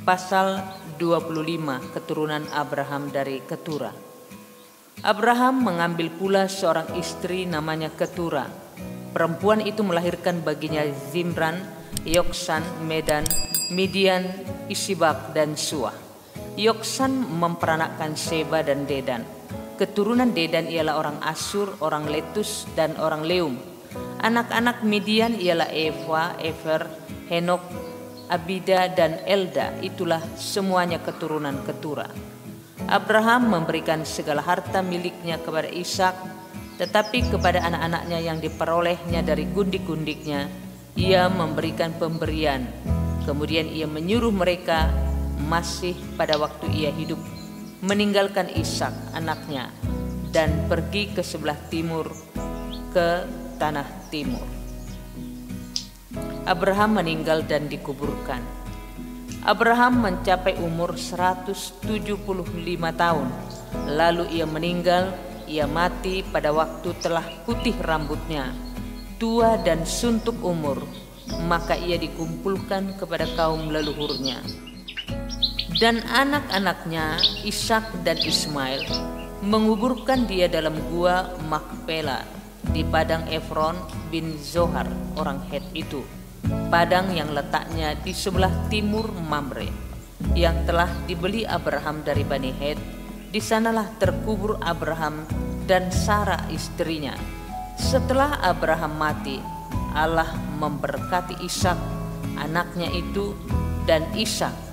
Pasal 25, keturunan Abraham dari Ketura. Abraham mengambil pula seorang istri namanya Ketura. Perempuan itu melahirkan baginya Zimran, Yoksan, Medan, Midian, Isibak, dan Suah. Yoksan memperanakkan Seba dan Dedan. Keturunan Dedan ialah orang Asyur, orang Letus, dan orang Leum. Anak-anak Midian ialah Eva, Efer, Henok, Abida, dan Elda. Itulah semuanya keturunan Ketura. Abraham memberikan segala harta miliknya kepada Ishak, tetapi kepada anak-anaknya yang diperolehnya dari gundik-gundiknya, ia memberikan pemberian. Kemudian ia menyuruh mereka masih pada waktu ia hidup meninggalkan Ishak anaknya dan pergi ke sebelah timur, ke tanah timur. Abraham meninggal dan dikuburkan. Abraham mencapai umur 175 tahun. Lalu ia meninggal, ia mati pada waktu telah putih rambutnya, tua dan suntuk umur, maka ia dikumpulkan kepada kaum leluhurnya. Dan anak-anaknya Ishak dan Ismail menguburkan dia dalam gua Makpela di padang Efron bin Zohar orang Het itu, padang yang letaknya di sebelah timur Mamre, yang telah dibeli Abraham dari Bani Het. Di sanalah terkubur Abraham dan Sarah istrinya. Setelah Abraham mati, Allah memberkati Ishak anaknya itu, dan Ishak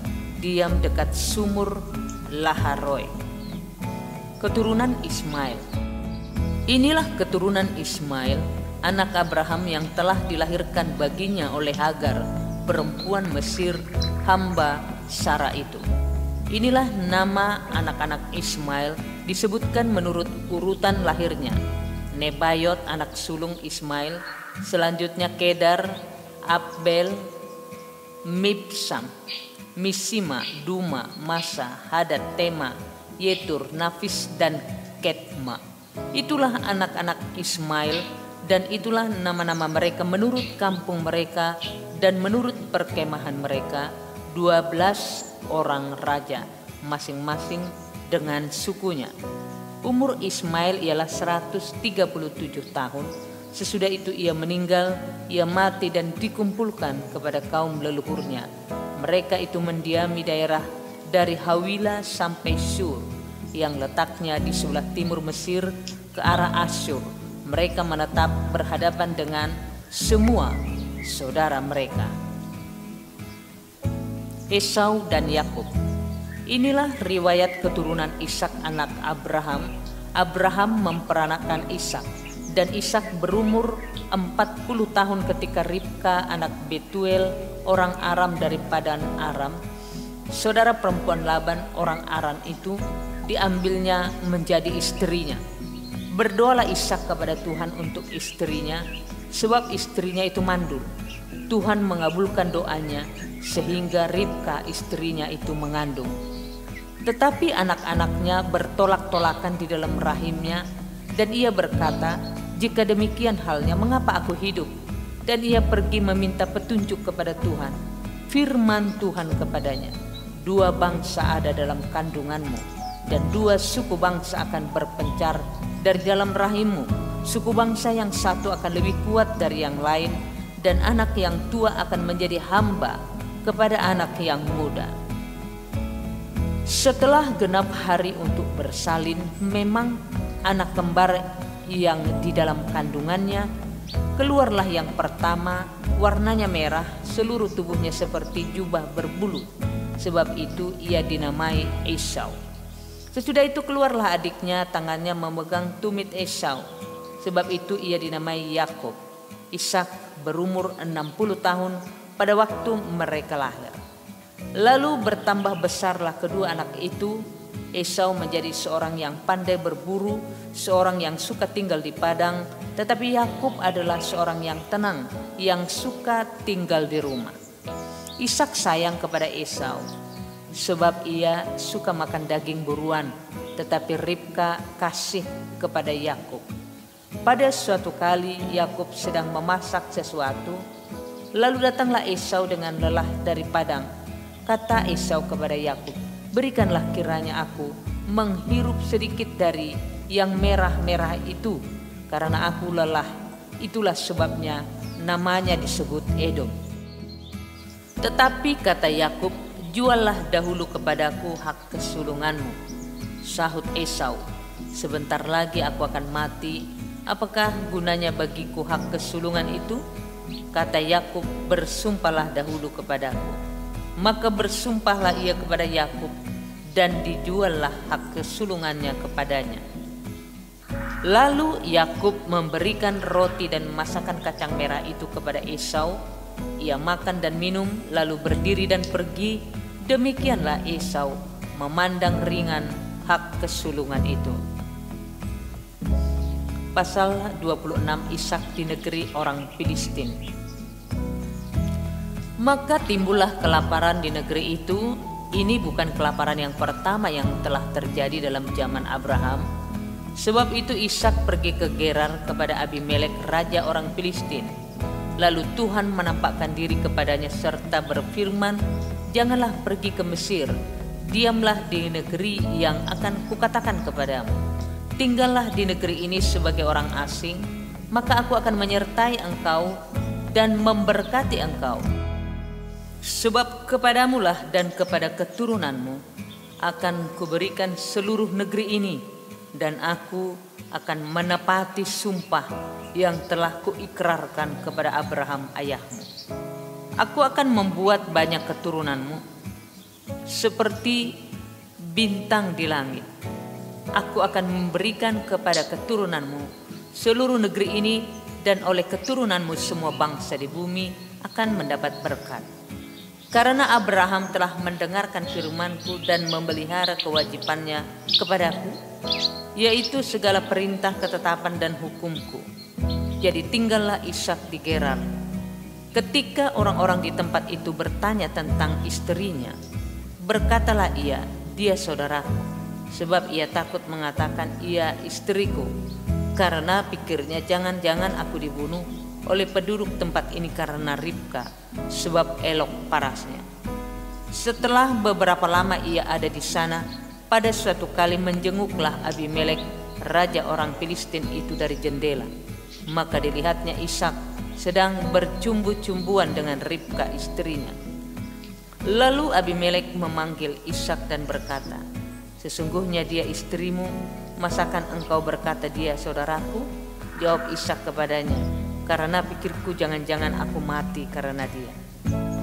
diam dekat sumur Laharoy. Keturunan Ismail. Inilah keturunan Ismail, anak Abraham yang telah dilahirkan baginya oleh Hagar, perempuan Mesir, hamba Sarah itu. Inilah nama anak-anak Ismail disebutkan menurut urutan lahirnya. Nebayot anak sulung Ismail, selanjutnya Kedar, Abel, Mibsam, Misima, Duma, Masa, Hadad, Tema, Yetur, Nafis, dan Ketma. Itulah anak-anak Ismail, dan itulah nama-nama mereka menurut kampung mereka dan menurut perkemahan mereka, 12 orang raja, masing-masing dengan sukunya. Umur Ismail ialah 137 tahun. Sesudah itu ia meninggal, ia mati dan dikumpulkan kepada kaum leluhurnya. Mereka itu mendiami daerah dari Hawila sampai Sur, yang letaknya di sebelah timur Mesir ke arah Asyur. Mereka menetap berhadapan dengan semua saudara mereka. Esau dan Yakub. Inilah riwayat keturunan Ishak anak Abraham. Abraham memperanakkan Ishak, dan Ishak berumur 40 tahun ketika Ribka anak Betuel orang Aram dari Padan Aram, saudara perempuan Laban orang Aram itu, diambilnya menjadi istrinya. Berdoalah Ishak kepada Tuhan untuk istrinya, sebab istrinya itu mandul. Tuhan mengabulkan doanya sehingga Ribka istrinya itu mengandung. Tetapi anak-anaknya bertolak-tolakan di dalam rahimnya, dan ia berkata, "Jika demikian halnya, mengapa aku hidup?" Dan ia pergi meminta petunjuk kepada Tuhan. Firman Tuhan kepadanya, "Dua bangsa ada dalam kandunganmu, dan dua suku bangsa akan berpencar dari dalam rahimmu. Suku bangsa yang satu akan lebih kuat dari yang lain, dan anak yang tua akan menjadi hamba kepada anak yang muda." Setelah genap hari untuk bersalin, memang anak kembar yang di dalam kandungannya, keluarlah yang pertama, warnanya merah, seluruh tubuhnya seperti jubah berbulu. Sebab itu ia dinamai Esau. Sesudah itu keluarlah adiknya, tangannya memegang tumit Esau. Sebab itu ia dinamai Yakub. Ishak berumur 60 tahun pada waktu mereka lahir. Lalu bertambah besarlah kedua anak itu. Esau menjadi seorang yang pandai berburu, seorang yang suka tinggal di padang, tetapi Yakub adalah seorang yang tenang, yang suka tinggal di rumah. Ishak sayang kepada Esau, sebab ia suka makan daging buruan, tetapi Ribka kasih kepada Yakub. Pada suatu kali Yakub sedang memasak sesuatu, lalu datanglah Esau dengan lelah dari padang. kata Esau kepada Yakub, "Berikanlah kiranya aku menghirup sedikit dari yang merah-merah itu, karena aku lelah. Itulah sebabnya namanya disebut Edom." Tetapi kata Yakub, "Juallah dahulu kepadaku hak kesulunganmu." Sahut Esau, "Sebentar lagi aku akan mati. Apakah gunanya bagiku hak kesulungan itu?" Kata Yakub, "Bersumpahlah dahulu kepadaku." Maka bersumpahlah ia kepada Yakub, dan dijuallah hak kesulungannya kepadanya. Lalu Yakub memberikan roti dan masakan kacang merah itu kepada Esau. Ia makan dan minum, lalu berdiri dan pergi. Demikianlah Esau memandang ringan hak kesulungan itu. Pasal 26, Ishak di negeri orang Filistin. Maka timbullah kelaparan di negeri itu. Ini bukan kelaparan yang pertama yang telah terjadi dalam zaman Abraham. Sebab itu Ishak pergi ke Gerar kepada Abimelek, raja orang Filistin. Lalu Tuhan menampakkan diri kepadanya serta berfirman, "Janganlah pergi ke Mesir, diamlah di negeri yang akan kukatakan kepadamu. Tinggallah di negeri ini sebagai orang asing, maka aku akan menyertai engkau dan memberkati engkau. Sebab kepadamulah dan kepada keturunanmu akan kuberikan seluruh negeri ini, dan aku akan menepati sumpah yang telah kuikrarkan kepada Abraham ayahmu. Aku akan membuat banyak keturunanmu seperti bintang di langit. Aku akan memberikan kepada keturunanmu seluruh negeri ini, dan oleh keturunanmu semua bangsa di bumi akan mendapat berkat. Karena Abraham telah mendengarkan firman-Ku dan memelihara kewajibannya kepadaku, yaitu segala perintah, ketetapan dan hukum-Ku. Jadi tinggallah Ishak di Gerar." Ketika orang-orang di tempat itu bertanya tentang istrinya, berkatalah ia, "Dia saudaraku," sebab ia takut mengatakan, "Ia istriku," karena pikirnya, jangan-jangan aku dibunuh oleh penduduk tempat ini karena Ribka, sebab elok parasnya. Setelah beberapa lama ia ada di sana, pada suatu kali menjenguklah Abimelek, raja orang Filistin itu dari jendela. Maka dilihatnya Ishak sedang bercumbu-cumbuan dengan Ribka istrinya. Lalu Abimelek memanggil Ishak dan berkata, "Sesungguhnya dia istrimu, masakan engkau berkata dia saudaraku?" Jawab Ishak kepadanya, "Karena pikirku jangan-jangan aku mati karena dia."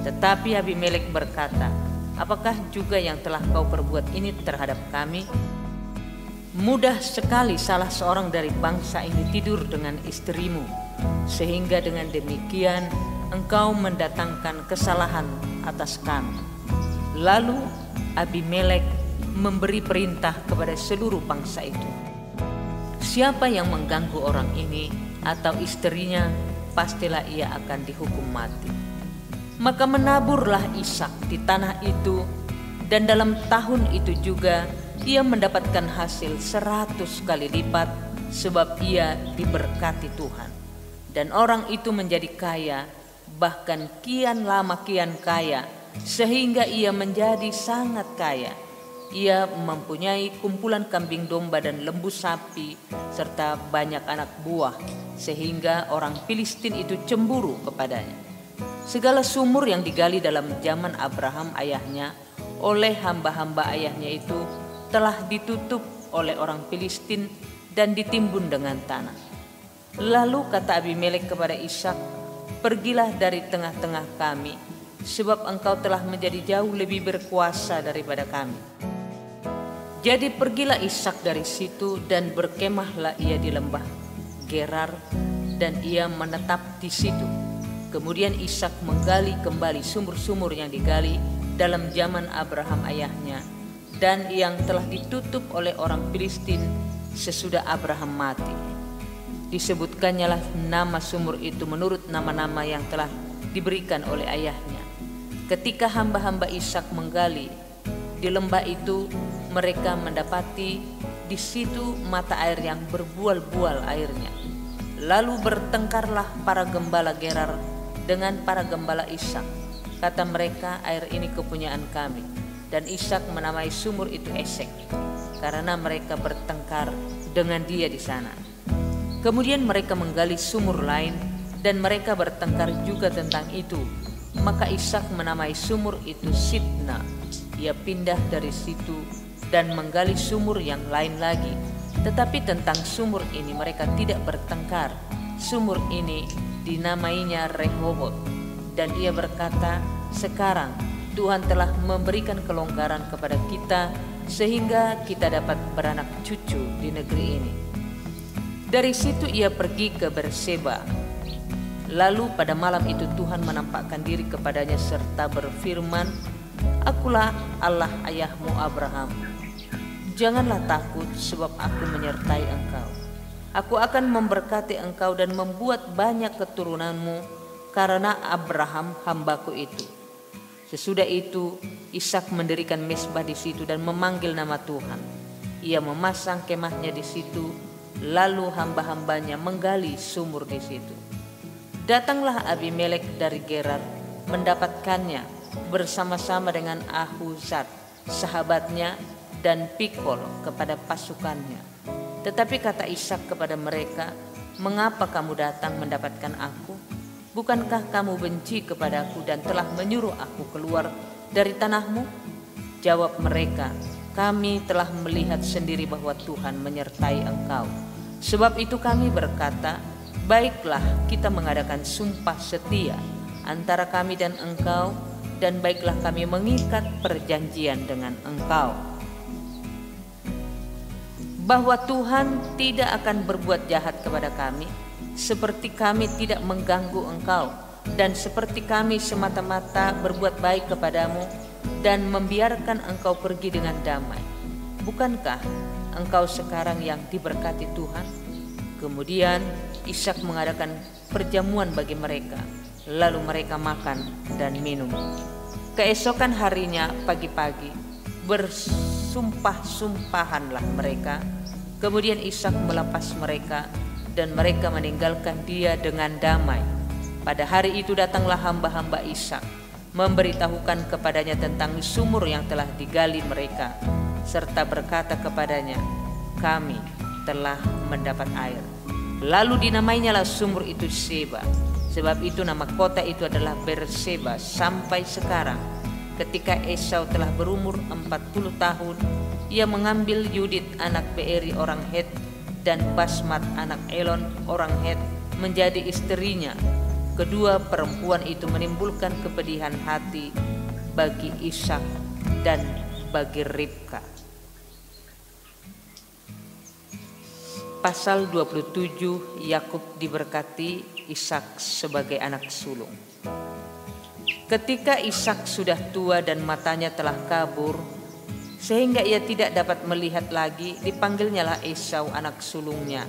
Tetapi Abimelek berkata, "Apakah juga yang telah kau perbuat ini terhadap kami? Mudah sekali salah seorang dari bangsa ini tidur dengan istrimu, sehingga dengan demikian engkau mendatangkan kesalahan atas kami." Lalu Abimelek memberi perintah kepada seluruh bangsa itu, "Siapa yang mengganggu orang ini atau istrinya, pastilah ia akan dihukum mati." Maka menaburlah Ishak di tanah itu, dan dalam tahun itu juga ia mendapatkan hasil 100 kali lipat, sebab ia diberkati Tuhan. Dan orang itu menjadi kaya, bahkan kian lama kian kaya, sehingga ia menjadi sangat kaya. Ia mempunyai kumpulan kambing domba dan lembu sapi, serta banyak anak buah, sehingga orang Filistin itu cemburu kepadanya. Segala sumur yang digali dalam zaman Abraham ayahnya oleh hamba-hamba ayahnya itu telah ditutup oleh orang Filistin dan ditimbun dengan tanah. Lalu kata Abimelek kepada Ishak, "Pergilah dari tengah-tengah kami, sebab engkau telah menjadi jauh lebih berkuasa daripada kami." Jadi pergilah Ishak dari situ, dan berkemahlah ia di lembah Gerar, dan ia menetap di situ. Kemudian Ishak menggali kembali sumur-sumur yang digali dalam zaman Abraham ayahnya, dan yang telah ditutup oleh orang Filistin sesudah Abraham mati. Disebutkannya lah nama sumur itu menurut nama-nama yang telah diberikan oleh ayahnya. Ketika hamba-hamba Ishak menggali di lembah itu, mereka mendapati di situ mata air yang berbual-bual airnya. Lalu bertengkarlah para gembala Gerar dengan para gembala Ishak. Kata mereka, air ini kepunyaan kami. Dan Ishak menamai sumur itu Esek, karena mereka bertengkar dengan dia di sana. Kemudian mereka menggali sumur lain, dan mereka bertengkar juga tentang itu. Maka Ishak menamai sumur itu Sitna. Ia pindah dari situ dan menggali sumur yang lain lagi. Tetapi tentang sumur ini mereka tidak bertengkar. Sumur ini dinamainya Rehobot. Dan ia berkata, sekarang Tuhan telah memberikan kelonggaran kepada kita sehingga kita dapat beranak cucu di negeri ini. Dari situ ia pergi ke Berseba. Lalu pada malam itu Tuhan menampakkan diri kepadanya serta berfirman, Akulah Allah ayahmu Abraham. Janganlah takut, sebab aku menyertai engkau. Aku akan memberkati engkau dan membuat banyak keturunanmu karena Abraham hambaku itu. Sesudah itu Ishak mendirikan mezbah di situ dan memanggil nama Tuhan. Ia memasang kemahnya di situ, lalu hamba-hambanya menggali sumur di situ. Datanglah Abimelek dari Gerar mendapatkannya bersama-sama dengan Ahuzat sahabatnya dan Pikol kepada pasukannya. Tetapi kata Ishak kepada mereka, mengapa kamu datang mendapatkan aku? Bukankah kamu benci kepadaku dan telah menyuruh aku keluar dari tanahmu? Jawab mereka, kami telah melihat sendiri bahwa Tuhan menyertai engkau. Sebab itu kami berkata, baiklah kita mengadakan sumpah setia antara kami dan engkau, dan baiklah kami mengikat perjanjian dengan engkau. Bahwa Tuhan tidak akan berbuat jahat kepada kami, seperti kami tidak mengganggu engkau, dan seperti kami semata-mata berbuat baik kepadamu dan membiarkan engkau pergi dengan damai. Bukankah engkau sekarang yang diberkati Tuhan? Kemudian Ishak mengadakan perjamuan bagi mereka, lalu mereka makan dan minum. Keesokan harinya pagi-pagi bersumpah-sumpahanlah mereka. Kemudian Ishak melepas mereka dan mereka meninggalkan dia dengan damai. Pada hari itu datanglah hamba-hamba Ishak, memberitahukan kepadanya tentang sumur yang telah digali mereka, serta berkata kepadanya, kami telah mendapat air. Lalu dinamainyalah sumur itu Seba. Sebab itu nama kota itu adalah Berseba sampai sekarang. Ketika Esau telah berumur 40 tahun, ia mengambil Yudit anak Beeri orang Het dan Basmat anak Elon orang Het menjadi istrinya. Kedua perempuan itu menimbulkan kepedihan hati bagi Ishak dan bagi Ribka. Pasal 27, Yakub diberkati Ishak sebagai anak sulung. Ketika Ishak sudah tua dan matanya telah kabur, sehingga ia tidak dapat melihat lagi, dipanggilnyalah Esau anak sulungnya,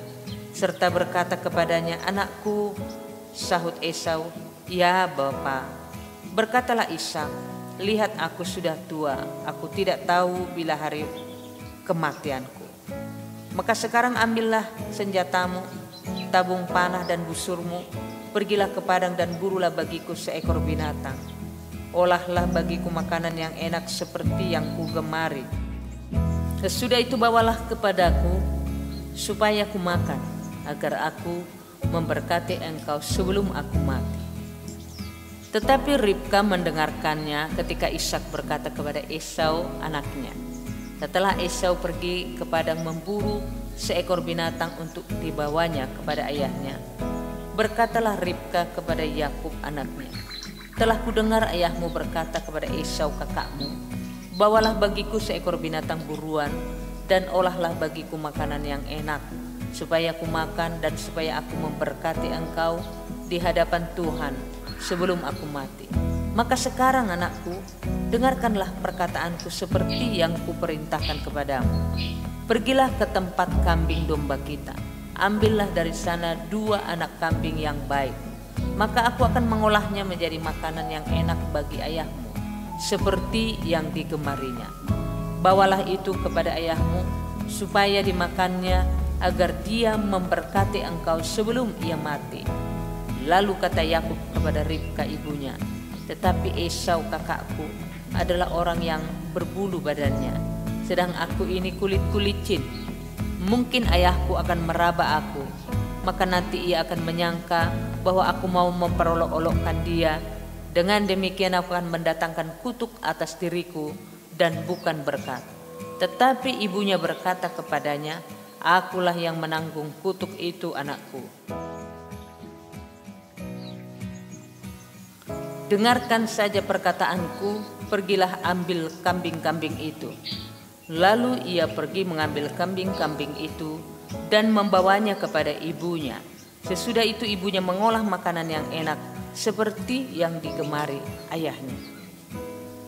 serta berkata kepadanya, anakku. Sahut Esau, ya Bapa. Berkatalah Ishak, lihat aku sudah tua, aku tidak tahu bila hari kematianku. Maka sekarang ambillah senjatamu, tabung panah dan busurmu, pergilah ke padang dan burulah bagiku seekor binatang. Olahlah bagiku makanan yang enak seperti yang kugemari. Sesudah itu bawalah kepadaku, supaya ku makan, agar aku memberkati engkau sebelum aku mati. Tetapi Ribka mendengarkannya ketika Ishak berkata kepada Esau anaknya. Setelah Esau pergi ke padang memburu seekor binatang untuk dibawanya kepada ayahnya, berkatalah Ribka kepada Yakub anaknya, telah kudengar ayahmu berkata kepada Esau kakakmu, bawalah bagiku seekor binatang buruan dan olahlah bagiku makanan yang enak, supaya aku makan dan supaya aku memberkati engkau di hadapan Tuhan sebelum aku mati. Maka sekarang anakku, dengarkanlah perkataanku seperti yang kuperintahkan kepadamu. Pergilah ke tempat kambing domba kita, ambillah dari sana 2 anak kambing yang baik, maka aku akan mengolahnya menjadi makanan yang enak bagi ayahmu, seperti yang digemarinya. Bawalah itu kepada ayahmu, supaya dimakannya, agar dia memberkati engkau sebelum ia mati. Lalu kata Yakub kepada Ribka ibunya, Tetapi Esau kakakku adalah orang yang berbulu badannya, sedang aku ini kulit licin. Mungkin ayahku akan meraba aku, maka nanti ia akan menyangka bahwa aku mau memperolok-olokkan dia. Dengan demikian aku akan mendatangkan kutuk atas diriku dan bukan berkat. Tetapi ibunya berkata kepadanya, akulah yang menanggung kutuk itu, anakku. Dengarkan saja perkataanku, pergilah ambil kambing-kambing itu. Lalu ia pergi mengambil kambing-kambing itu dan membawanya kepada ibunya. Sesudah itu ibunya mengolah makanan yang enak seperti yang digemari ayahnya.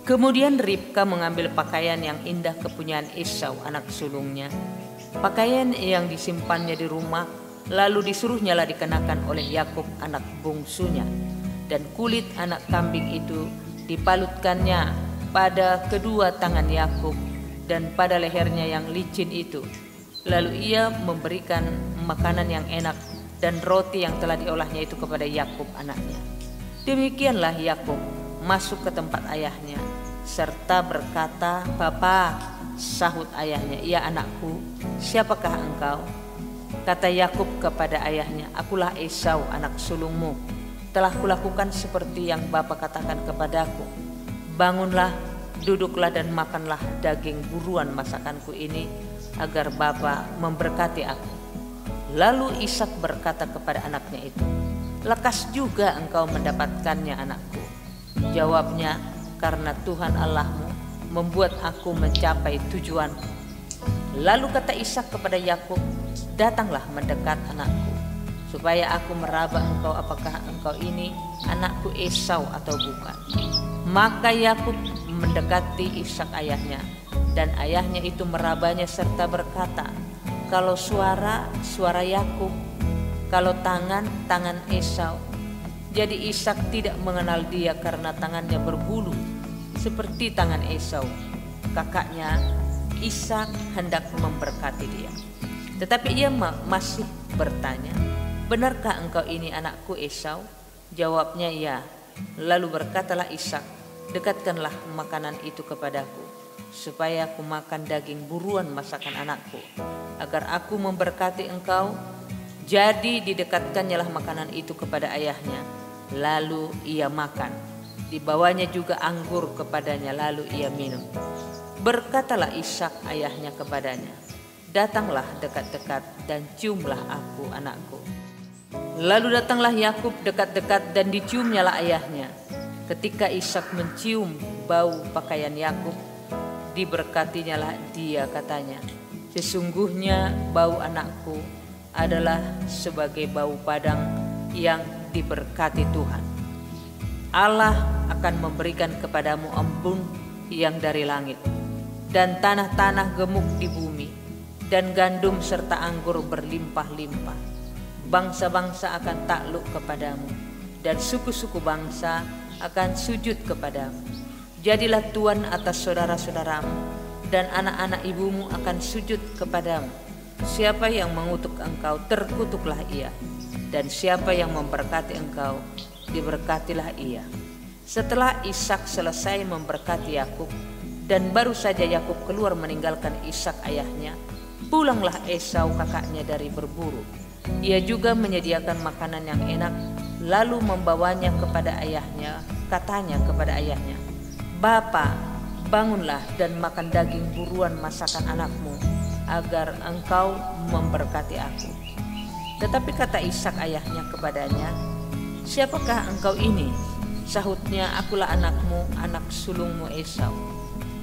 Kemudian Ribka mengambil pakaian yang indah kepunyaan Esau anak sulungnya, pakaian yang disimpannya di rumah, lalu disuruhnyalah dikenakan oleh Yakub anak bungsunya, dan kulit anak kambing itu dipalutkannya pada kedua tangan Yakub dan pada lehernya yang licin itu. Lalu ia memberikan makanan yang enak dan roti yang telah diolahnya itu kepada Yakub anaknya. Demikianlah Yakub masuk ke tempat ayahnya serta berkata, "Bapa," sahut ayahnya, "Ya anakku, siapakah engkau?" Kata Yakub kepada ayahnya, "Akulah Esau anak sulungmu. Telah kulakukan seperti yang bapa katakan kepadaku. Bangunlah, duduklah dan makanlah daging buruan masakanku ini, agar bapa memberkati aku." Lalu Ishak berkata kepada anaknya itu, "Lekas juga engkau mendapatkannya, anakku." Jawabnya, "Karena Tuhan Allahmu membuat aku mencapai tujuanku." Lalu kata Ishak kepada Yakub, "Datanglah mendekat, anakku, supaya aku meraba engkau apakah engkau ini anakku Esau atau bukan." Maka Yakub mendekati Ishak ayahnya, dan ayahnya itu merabanya serta berkata, "Kalau suara Yakub, kalau tangan Esau." Jadi Ishak tidak mengenal dia karena tangannya berbulu seperti tangan Esau. Kakaknya Ishak hendak memberkati dia, tetapi ia masih bertanya, "Benarkah engkau ini anakku Esau?" Jawabnya, "Ya." Lalu berkatalah Ishak, "Dekatkanlah makanan itu kepadaku, supaya aku makan daging buruan masakan anakku, agar aku memberkati engkau." Jadi didekatkannyalah makanan itu kepada ayahnya, lalu ia makan. Dibawanya juga anggur kepadanya, lalu ia minum. Berkatalah Ishak ayahnya kepadanya, "Datanglah dekat-dekat dan ciumlah aku, anakku." Lalu datanglah Yakub dekat-dekat dan diciumnyalah ayahnya. Ketika Ishak mencium bau pakaian Yakub, diberkatinyalah dia, katanya, "Sesungguhnya bau anakku adalah sebagai bau padang yang diberkati Tuhan. Allah akan memberikan kepadamu embun yang dari langit, dan tanah-tanah gemuk di bumi, dan gandum serta anggur berlimpah-limpah. Bangsa-bangsa akan takluk kepadamu, dan suku-suku bangsa akan sujud kepadamu. Jadilah tuan atas saudara-saudaramu, dan anak-anak ibumu akan sujud kepadamu. Siapa yang mengutuk engkau, terkutuklah ia, dan siapa yang memberkati engkau, diberkatilah ia." Setelah Ishak selesai memberkati Yakub, dan baru saja Yakub keluar meninggalkan Ishak ayahnya, pulanglah Esau kakaknya dari berburu. Ia juga menyediakan makanan yang enak, lalu membawanya kepada ayahnya. Katanya kepada ayahnya, "Bapa, bangunlah dan makan daging buruan masakan anakmu, agar engkau memberkati aku." Tetapi kata Ishak ayahnya kepadanya, "Siapakah engkau ini?" Sahutnya, "Akulah anakmu, anak sulungmu Esau."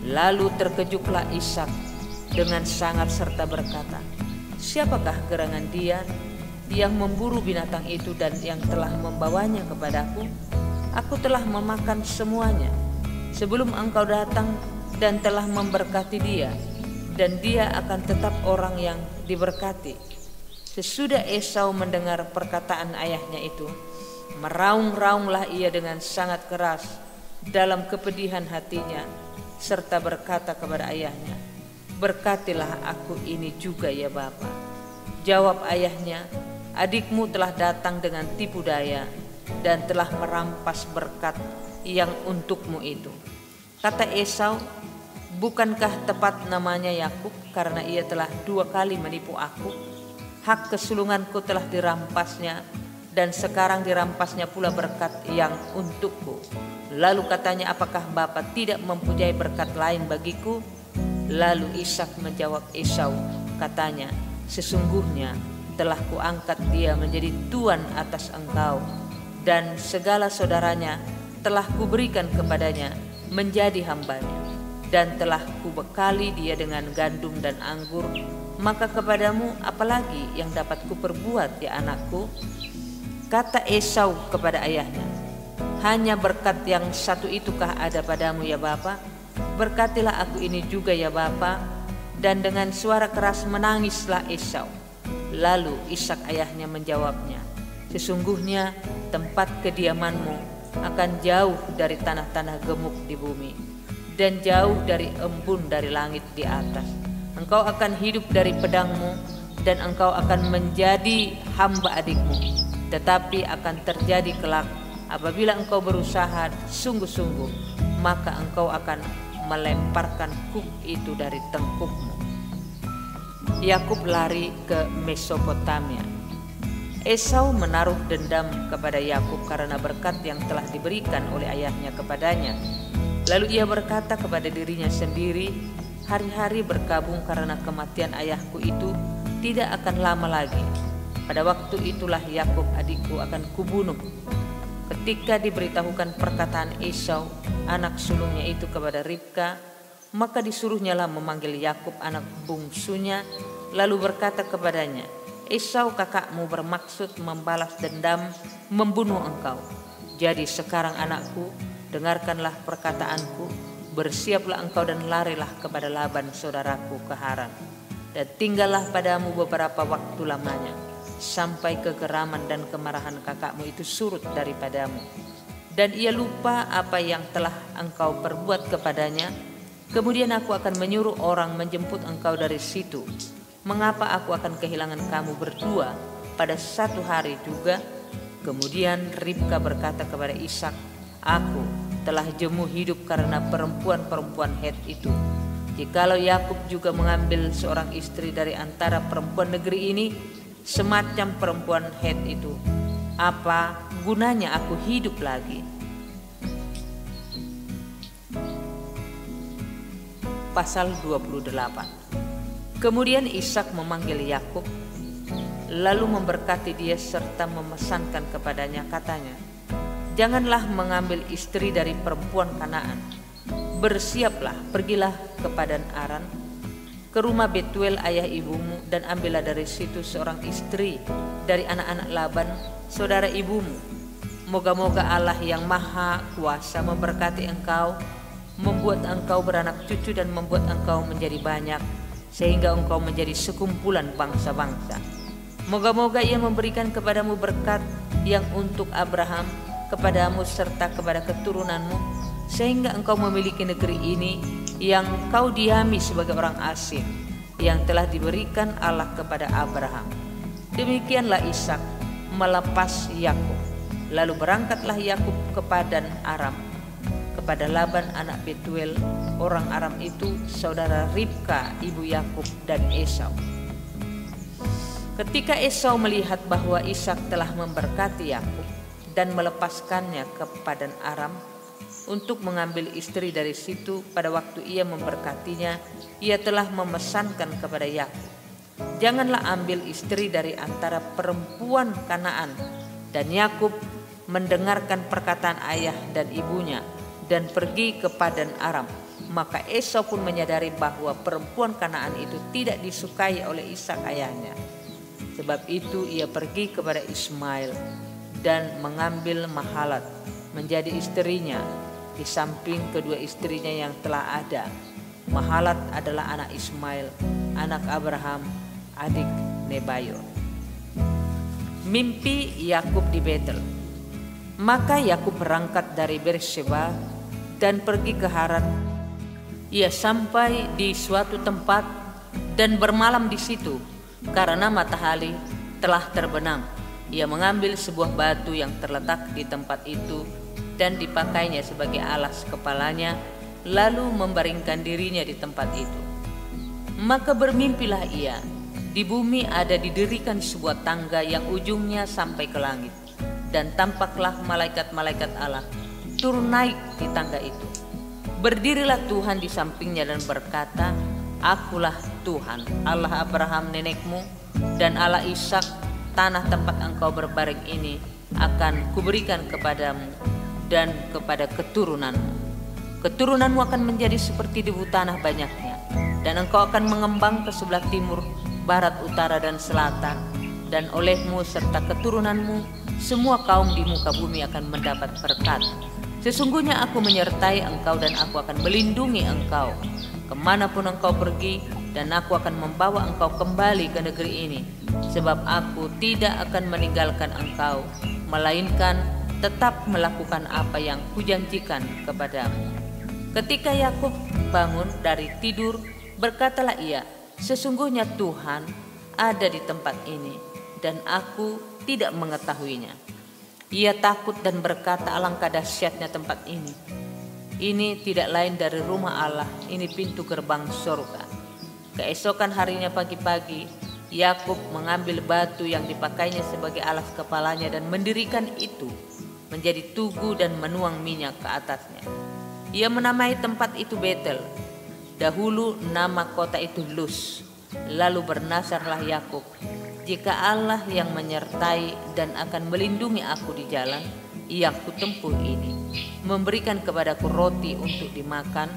Lalu terkejutlah Ishak dengan sangat serta berkata, "Siapakah gerangan dia yang memburu binatang itu dan yang telah membawanya kepadaku? Aku telah memakan semuanya sebelum engkau datang dan telah memberkati dia, dan dia akan tetap orang yang diberkati." Sesudah Esau mendengar perkataan ayahnya itu, meraung-raunglah ia dengan sangat keras dalam kepedihan hatinya, serta berkata kepada ayahnya, "Berkatilah aku ini juga ya Bapa." Jawab ayahnya, "Adikmu telah datang dengan tipu daya dan telah merampas berkat yang untukmu itu. Kata Esau, bukankah tepat namanya Yakub karena ia telah 2 kali menipu aku? Hak kesulunganku telah dirampasnya dan sekarang dirampasnya pula berkat yang untukku. Lalu katanya, apakah Bapa tidak mempunyai berkat lain bagiku? Lalu Ishak menjawab Esau, katanya, sesungguhnya telah kuangkat dia menjadi tuan atas engkau, dan segala saudaranya telah kuberikan kepadanya menjadi hambanya, dan telah kubekali dia dengan gandum dan anggur. Maka kepadamu apalagi yang dapat kuperbuat, ya anakku? Kata Esau kepada ayahnya, hanya berkat yang satu itukah ada padamu, ya Bapa? Berkatilah aku ini juga, ya Bapa. Dan dengan suara keras menangislah Esau. Lalu Ishak ayahnya menjawabnya, sesungguhnya tempat kediamanmu akan jauh dari tanah-tanah gemuk di bumi, dan jauh dari embun dari langit di atas. Engkau akan hidup dari pedangmu, dan engkau akan menjadi hamba adikmu. Tetapi akan terjadi kelak, apabila engkau berusaha sungguh-sungguh, maka engkau akan melemparkan kuk itu dari tengkukmu. Yakub lari ke Mesopotamia. Esau menaruh dendam kepada Yakub karena berkat yang telah diberikan oleh ayahnya kepadanya. Lalu ia berkata kepada dirinya sendiri, hari-hari berkabung karena kematian ayahku itu tidak akan lama lagi. Pada waktu itulah Yakub adikku akan kubunuh. Ketika diberitahukan perkataan Esau, anak sulungnya itu kepada Ribka, maka disuruhnyalah memanggil Yakub anak bungsunya, lalu berkata kepadanya, Esau kakakmu bermaksud membalas dendam, membunuh engkau. Jadi sekarang anakku, dengarkanlah perkataanku, bersiaplah engkau dan larilah kepada Laban saudaraku ke Haran, dan tinggallah padamu beberapa waktu lamanya, sampai kegeraman dan kemarahan kakakmu itu surut daripadamu, dan ia lupa apa yang telah engkau perbuat kepadanya. Kemudian aku akan menyuruh orang menjemput engkau dari situ. Mengapa aku akan kehilangan kamu berdua pada satu hari juga? Kemudian Ribka berkata kepada Ishak, aku telah jemu hidup karena perempuan-perempuan Het itu. Jikalau Yakub juga mengambil seorang istri dari antara perempuan negeri ini, semacam perempuan Het itu, apa gunanya aku hidup lagi? Pasal 28. Kemudian Ishak memanggil Yakub, lalu memberkati dia serta memesankan kepadanya, katanya, janganlah mengambil istri dari perempuan Kanaan. Bersiaplah, pergilah ke Padan Aram, ke rumah Betuel ayah ibumu, dan ambillah dari situ seorang istri dari anak-anak Laban, saudara ibumu. Moga-moga Allah yang Maha Kuasa memberkati engkau, membuat engkau beranak cucu dan membuat engkau menjadi banyak, sehingga engkau menjadi sekumpulan bangsa-bangsa. Moga-moga ia memberikan kepadamu berkat yang untuk Abraham, kepadamu serta kepada keturunanmu, sehingga engkau memiliki negeri ini yang kau diami sebagai orang asing, yang telah diberikan Allah kepada Abraham. Demikianlah Ishak melepas Yakub. Lalu berangkatlah Yakub ke Padan Aram, kepada Laban anak Betuel, orang Aram itu saudara Ribka ibu Yakub dan Esau. Ketika Esau melihat bahwa Ishak telah memberkati Yakub dan melepaskannya ke Padan Aram untuk mengambil istri dari situ, pada waktu ia memberkatinya, ia telah memesankan kepada Yakub, janganlah ambil istri dari antara perempuan Kanaan. Dan Yakub mendengarkan perkataan ayah dan ibunya dan pergi ke Padan Aram. Maka Esau pun menyadari bahwa perempuan Kanaan itu tidak disukai oleh Ishak ayahnya. Sebab itu ia pergi kepada Ismail dan mengambil Mahalat menjadi istrinya, di samping kedua istrinya yang telah ada. Mahalat adalah anak Ismail, anak Abraham, adik Nebayo. Mimpi Yakub di Betel. Maka Yakub berangkat dari Beersheba dan pergi ke Haran. Ia sampai di suatu tempat dan bermalam di situ karena matahari telah terbenam. Ia mengambil sebuah batu yang terletak di tempat itu dan dipakainya sebagai alas kepalanya, lalu membaringkan dirinya di tempat itu. Maka bermimpilah ia, di bumi ada didirikan sebuah tangga yang ujungnya sampai ke langit, dan tampaklah malaikat-malaikat Allah turun naik di tangga itu. Berdirilah Tuhan di sampingnya dan berkata, "Akulah Tuhan, Allah Abraham nenekmu dan Allah Ishak. Tanah tempat engkau berbaring ini akan kuberikan kepadamu dan kepada keturunanmu. Keturunanmu akan menjadi seperti debu tanah banyaknya, dan engkau akan mengembang ke sebelah timur, barat, utara, dan selatan. Dan olehmu serta keturunanmu semua kaum di muka bumi akan mendapat berkat. Sesungguhnya aku menyertai engkau dan aku akan melindungi engkau kemanapun engkau pergi, dan aku akan membawa engkau kembali ke negeri ini, sebab aku tidak akan meninggalkan engkau, melainkan tetap melakukan apa yang kujanjikan kepadamu." Ketika Yakub bangun dari tidur, berkatalah ia, "Sesungguhnya Tuhan ada di tempat ini, dan aku tidak mengetahuinya." Ia takut dan berkata, "Alangkah dahsyatnya tempat ini. Ini tidak lain dari rumah Allah, ini pintu gerbang surga." Keesokan harinya pagi-pagi, Yakub mengambil batu yang dipakainya sebagai alas kepalanya dan mendirikan itu menjadi tugu dan menuang minyak ke atasnya. Ia menamai tempat itu Betel. Dahulu nama kota itu Luz. Lalu bernasarlah Yakub, "Jika Allah yang menyertai dan akan melindungi aku di jalan yang kutempuh ini, memberikan kepadaku roti untuk dimakan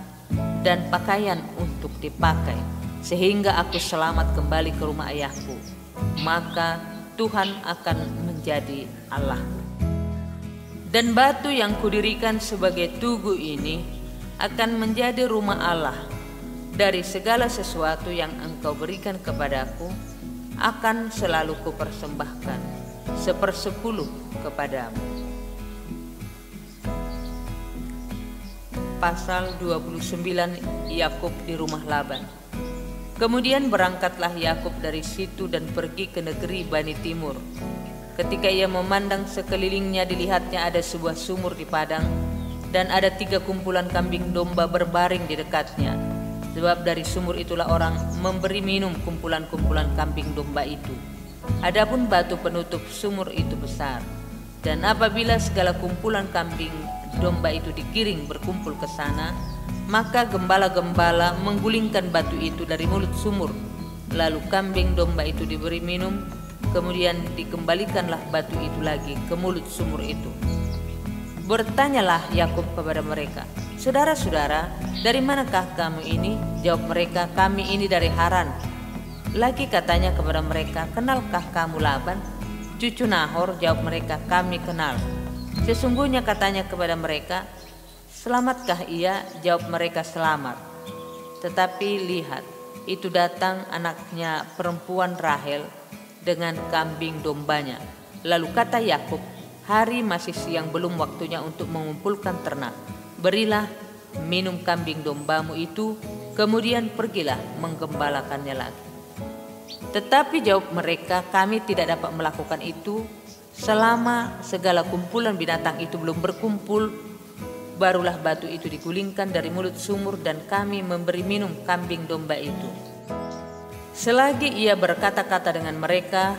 dan pakaian untuk dipakai, sehingga aku selamat kembali ke rumah ayahku, maka Tuhan akan menjadi Allahku. Dan batu yang kudirikan sebagai tugu ini akan menjadi rumah Allah. Dari segala sesuatu yang engkau berikan kepadaku, akan selalu kupersembahkan 1/10 kepadamu." Pasal 29, Yakub di rumah Laban. Kemudian berangkatlah Yakub dari situ dan pergi ke negeri Bani Timur. Ketika ia memandang sekelilingnya, dilihatnya ada sebuah sumur di padang, dan ada 3 kumpulan kambing domba berbaring di dekatnya. Sebab dari sumur itulah orang memberi minum kumpulan-kumpulan kambing domba itu. Adapun batu penutup sumur itu besar. Dan apabila segala kumpulan kambing domba itu digiring berkumpul ke sana, maka gembala-gembala menggulingkan batu itu dari mulut sumur. Lalu kambing domba itu diberi minum, kemudian dikembalikanlah batu itu lagi ke mulut sumur itu. Bertanyalah Yakub kepada mereka, "Saudara-saudara, dari manakah kamu ini?" Jawab mereka, "Kami ini dari Haran." Lagi katanya kepada mereka, "Kenalkah kamu Laban, cucu Nahor?" Jawab mereka, "Kami kenal." Sesungguhnya katanya kepada mereka, "Selamatkah ia?" Jawab mereka, "Selamat." Tetapi lihat, itu datang anaknya perempuan Rahel dengan kambing dombanya. Lalu kata Yakub, "Hari masih siang, belum waktunya untuk mengumpulkan ternak. Berilah minum kambing dombamu itu, kemudian pergilah menggembalakannya lagi." Tetapi jawab mereka, "Kami tidak dapat melakukan itu selama segala kumpulan binatang itu belum berkumpul. Barulah batu itu digulingkan dari mulut sumur dan kami memberi minum kambing domba itu." Selagi ia berkata-kata dengan mereka,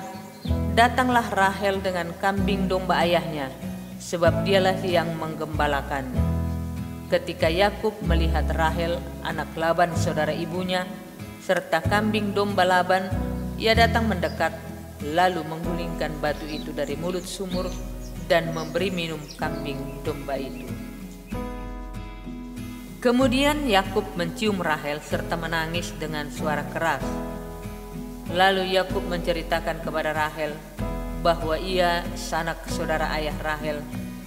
datanglah Rahel dengan kambing domba ayahnya, sebab dialah yang menggembalakannya. Ketika Yakub melihat Rahel, anak Laban saudara ibunya, serta kambing domba Laban, ia datang mendekat, lalu menggulingkan batu itu dari mulut sumur dan memberi minum kambing domba itu. Kemudian Yakub mencium Rahel serta menangis dengan suara keras. Lalu Yakub menceritakan kepada Rahel bahwa ia sanak saudara ayah Rahel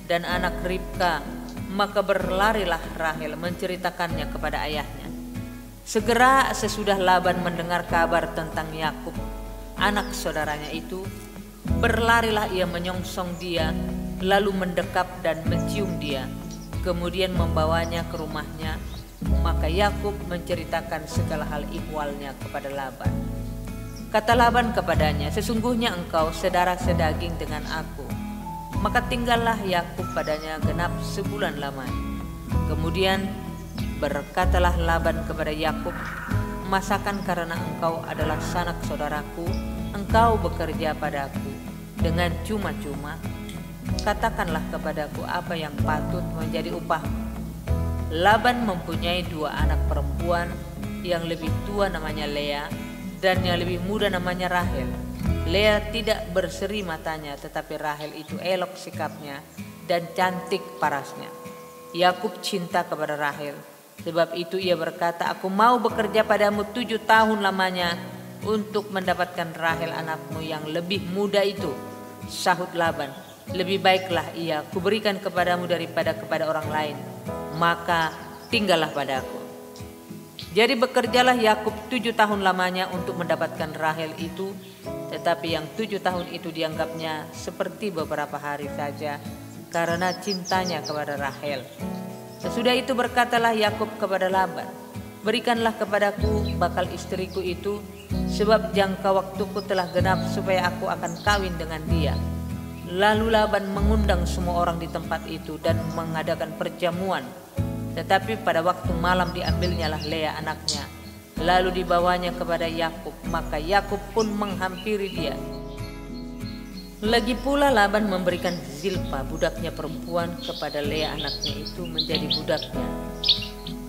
dan anak Ribka. Maka berlarilah Rahel menceritakannya kepada ayahnya. Segera sesudah Laban mendengar kabar tentang Yakub, anak saudaranya itu, berlarilah ia menyongsong dia, lalu mendekap dan mencium dia, kemudian membawanya ke rumahnya. Maka Yakub menceritakan segala hal ihwalnya kepada Laban. Kata Laban kepadanya, "Sesungguhnya engkau saudara sedaging dengan aku, Maka tinggallah Yakub padanya genap sebulan lamanya. Kemudian berkatalah Laban kepada Yakub, "Masakan karena engkau adalah sanak saudaraku, engkau bekerja padaku dengan cuma-cuma? Katakanlah kepadaku apa yang patut menjadi upahmu." Laban mempunyai 2 anak perempuan, yang lebih tua namanya Lea dan yang lebih muda namanya Rahel. Lea tidak berseri matanya, tetapi Rahel itu elok sikapnya dan cantik parasnya. Yakub cinta kepada Rahel, sebab itu ia berkata, "Aku mau bekerja padamu 7 tahun lamanya untuk mendapatkan Rahel anakmu yang lebih muda itu." Sahut Laban, "Lebih baiklah ia kuberikan kepadamu daripada kepada orang lain, maka tinggallah padaku." Jadi bekerjalah Yakub 7 tahun lamanya untuk mendapatkan Rahel itu, tetapi yang 7 tahun itu dianggapnya seperti beberapa hari saja karena cintanya kepada Rahel. Sesudah itu berkatalah Yakub kepada Laban, "Berikanlah kepadaku bakal istriku itu, sebab jangka waktuku telah genap supaya aku akan kawin dengan dia." Lalu Laban mengundang semua orang di tempat itu dan mengadakan perjamuan. Tetapi pada waktu malam diambilnyalah Lea anaknya, lalu dibawanya kepada Yakub, maka Yakub pun menghampiri dia. Lagi pula Laban memberikan Zilpa budaknya perempuan kepada Lea anaknya itu menjadi budaknya.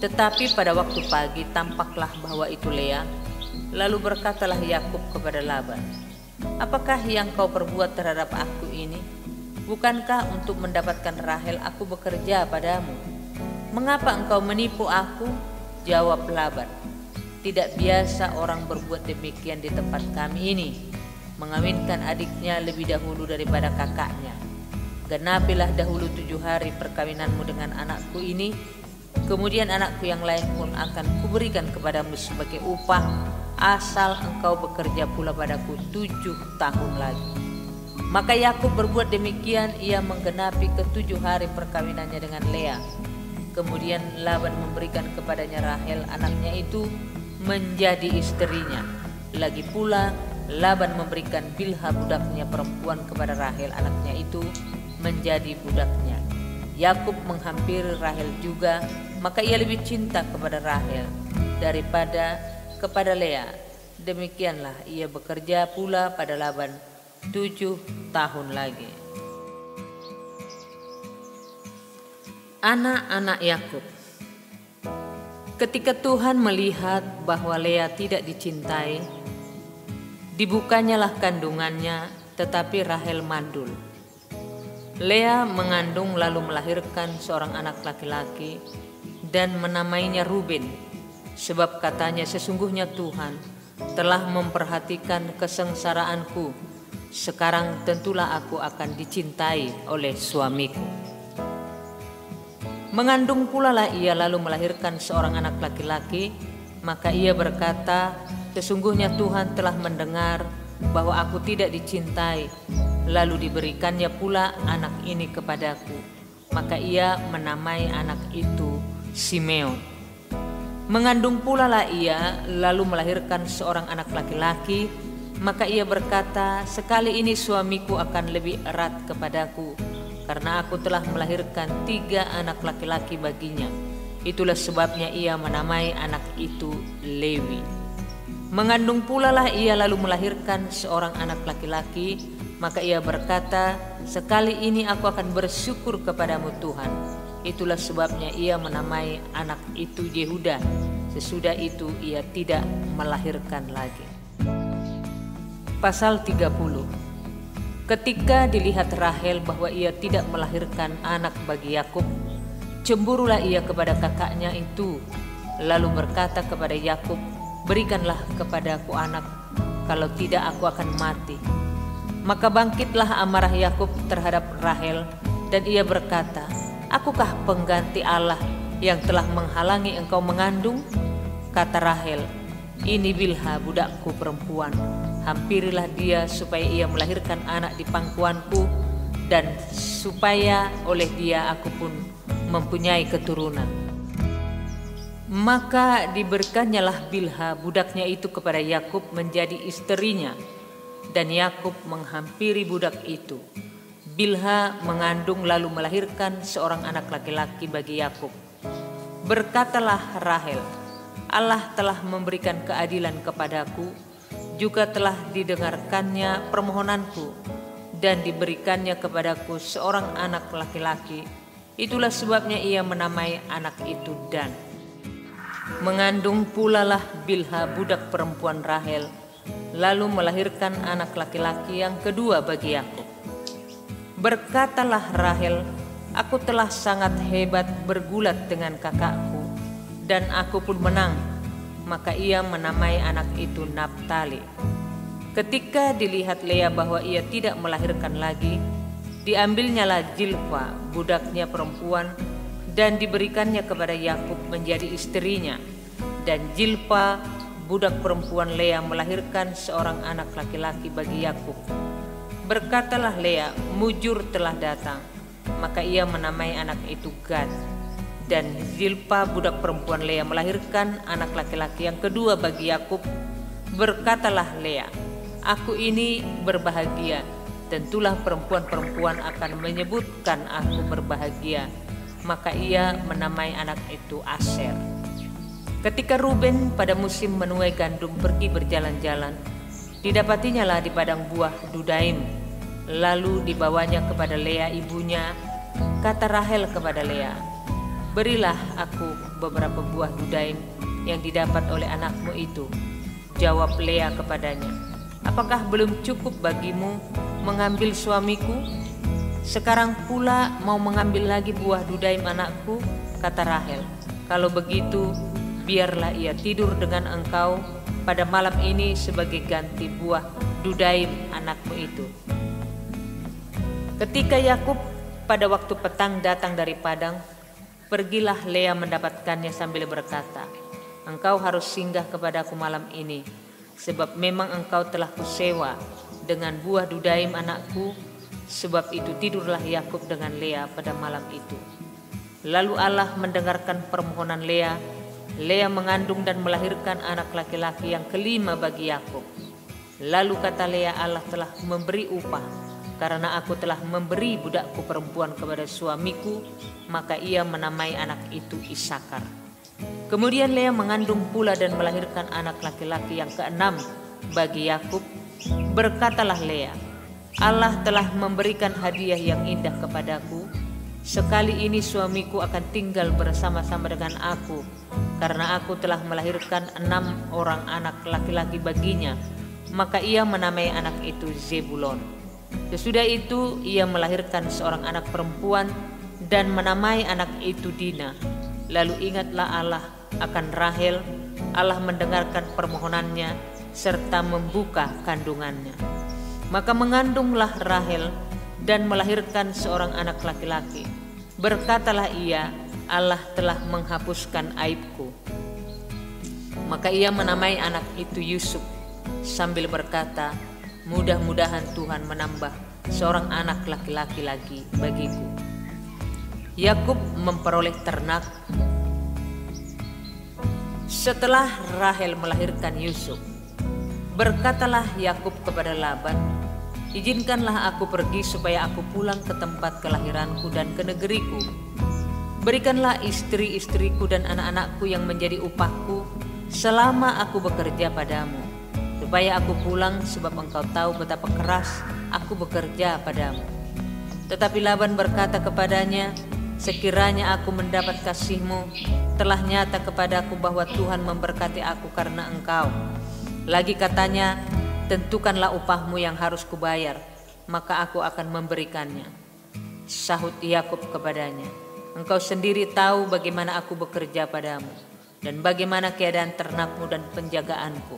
Tetapi pada waktu pagi tampaklah bahwa itu Lea. Lalu berkatalah Yakub kepada Laban, "Apakah yang kau perbuat terhadap aku ini? Bukankah untuk mendapatkan Rahel aku bekerja padamu? Mengapa engkau menipu aku?" Jawab Laban, "Tidak biasa orang berbuat demikian di tempat kami ini, mengawinkan adiknya lebih dahulu daripada kakaknya. Genapilah dahulu 7 hari perkawinanmu dengan anakku ini, kemudian anakku yang lain pun akan kuberikan kepadamu sebagai upah, asal engkau bekerja pula padaku 7 tahun lagi." Maka Yakub berbuat demikian, ia menggenapi ke-7 hari perkawinannya dengan Lea. Kemudian Laban memberikan kepadanya Rahel anaknya itu menjadi istrinya. Lagi pula Laban memberikan Bilha budaknya perempuan kepada Rahel anaknya itu menjadi budaknya. Yakub menghampiri Rahel juga, maka ia lebih cinta kepada Rahel daripada kepada Lea. Demikianlah ia bekerja pula pada Laban 7 tahun lagi. Anak-anak Yakub. Ketika Tuhan melihat bahwa Lea tidak dicintai, dibukanyalah kandungannya, tetapi Rahel mandul. Lea mengandung lalu melahirkan seorang anak laki-laki dan menamainya Ruben, sebab katanya, "Sesungguhnya Tuhan telah memperhatikan kesengsaraanku. Sekarang tentulah aku akan dicintai oleh suamiku." Mengandung pula lah ia lalu melahirkan seorang anak laki-laki, maka ia berkata, "Sesungguhnya Tuhan telah mendengar bahwa aku tidak dicintai, lalu diberikannya pula anak ini kepadaku." Maka ia menamai anak itu Simeon. Mengandung pula lah ia lalu melahirkan seorang anak laki-laki, maka ia berkata, "Sekali ini suamiku akan lebih erat kepadaku, karena aku telah melahirkan 3 anak laki-laki baginya." Itulah sebabnya ia menamai anak itu Lewi. Mengandung pula lah ia lalu melahirkan seorang anak laki-laki, maka ia berkata, "Sekali ini aku akan bersyukur kepadamu Tuhan." Itulah sebabnya ia menamai anak itu Yehuda. Sesudah itu ia tidak melahirkan lagi. Pasal 30. Ketika dilihat Rahel bahwa ia tidak melahirkan anak bagi Yakub, cemburulah ia kepada kakaknya itu, lalu berkata kepada Yakub, "Berikanlah kepadaku anak, kalau tidak aku akan mati." Maka bangkitlah amarah Yakub terhadap Rahel, dan ia berkata, "Akukah pengganti Allah yang telah menghalangi engkau mengandung?" Kata Rahel, "Ini Bilha budakku perempuan. Hampirilah dia supaya ia melahirkan anak di pangkuanku, dan supaya oleh dia aku pun mempunyai keturunan." Maka diberikannya Bilha budaknya itu kepada Yakub menjadi istrinya, dan Yakub menghampiri budak itu. Bilha mengandung lalu melahirkan seorang anak laki-laki bagi Yakub. Berkatalah Rahel, Allah telah memberikan keadilan kepadaku, juga telah didengarkannya permohonanku, dan diberikannya kepadaku seorang anak laki-laki. Itulah sebabnya ia menamai anak itu Dan. Mengandung pula lah Bilha budak perempuan Rahel, lalu melahirkan anak laki-laki yang kedua bagi Yakub. Berkatalah Rahel, aku telah sangat hebat bergulat dengan kakakku, dan aku pun menang. Maka ia menamai anak itu Naphtali. Ketika dilihat Lea bahwa ia tidak melahirkan lagi, diambilnyalah Zilpa budaknya perempuan dan diberikannya kepada Yakub menjadi istrinya. Dan Zilpa budak perempuan Lea melahirkan seorang anak laki-laki bagi Yakub. Berkatalah Lea, mujur telah datang, maka ia menamai anak itu Gad. Dan Zilpa budak perempuan Lea melahirkan anak laki-laki yang kedua bagi Yakub. Berkatalah Lea, aku ini berbahagia, tentulah perempuan-perempuan akan menyebutkan aku berbahagia. Maka ia menamai anak itu Aser. Ketika Ruben pada musim menuai gandum pergi berjalan-jalan, didapatinya lah di padang buah Dudaim. Lalu dibawanya kepada Lea ibunya. Kata Rahel kepada Lea, berilah aku beberapa buah Dudaim yang didapat oleh anakmu itu. Jawab Lea kepadanya, apakah belum cukup bagimu mengambil suamiku? Sekarang pula mau mengambil lagi buah Dudaim anakku? Kata Rahel, kalau begitu biarlah ia tidur dengan engkau pada malam ini sebagai ganti buah Dudaim anakmu itu. Ketika Yakub pada waktu petang datang dari padang, pergilah Lea mendapatkannya sambil berkata, engkau harus singgah kepadaku malam ini, sebab memang engkau telah kusewa dengan buah Dudaim anakku. Sebab itu tidurlah Yakub dengan Lea pada malam itu. Lalu Allah mendengarkan permohonan Lea. Lea mengandung dan melahirkan anak laki-laki yang kelima bagi Yakub. Lalu kata Lea, Allah telah memberi upah, karena aku telah memberi budakku perempuan kepada suamiku. Maka ia menamai anak itu Isakar. Kemudian Lea mengandung pula dan melahirkan anak laki-laki yang keenam bagi Yakub. Berkatalah Lea, Allah telah memberikan hadiah yang indah kepadaku. Sekali ini suamiku akan tinggal bersama-sama dengan aku, karena aku telah melahirkan 6 orang anak laki-laki baginya. Maka ia menamai anak itu Zebulon. Sesudah itu ia melahirkan seorang anak perempuan dan menamai anak itu Dina. Lalu ingatlah Allah akan Rahel. Allah mendengarkan permohonannya serta membuka kandungannya. Maka mengandunglah Rahel dan melahirkan seorang anak laki-laki. Berkatalah ia, Allah telah menghapuskan aibku. Maka ia menamai anak itu Yusuf sambil berkata, mudah-mudahan Tuhan menambah seorang anak laki-laki lagi bagiku. Yakub memperoleh ternak. Setelah Rahel melahirkan Yusuf, berkatalah Yakub kepada Laban, izinkanlah aku pergi supaya aku pulang ke tempat kelahiranku dan ke negeriku. Berikanlah istri-istriku dan anak-anakku yang menjadi upahku selama aku bekerja padamu, supaya aku pulang, sebab engkau tahu betapa keras aku bekerja padamu. Tetapi Laban berkata kepadanya, sekiranya aku mendapat kasihmu, telah nyata kepadaku bahwa Tuhan memberkati aku karena engkau. Lagi katanya, tentukanlah upahmu yang harus kubayar, maka aku akan memberikannya. Sahut Yakub kepadanya, engkau sendiri tahu bagaimana aku bekerja padamu, dan bagaimana keadaan ternakmu dan penjagaanku.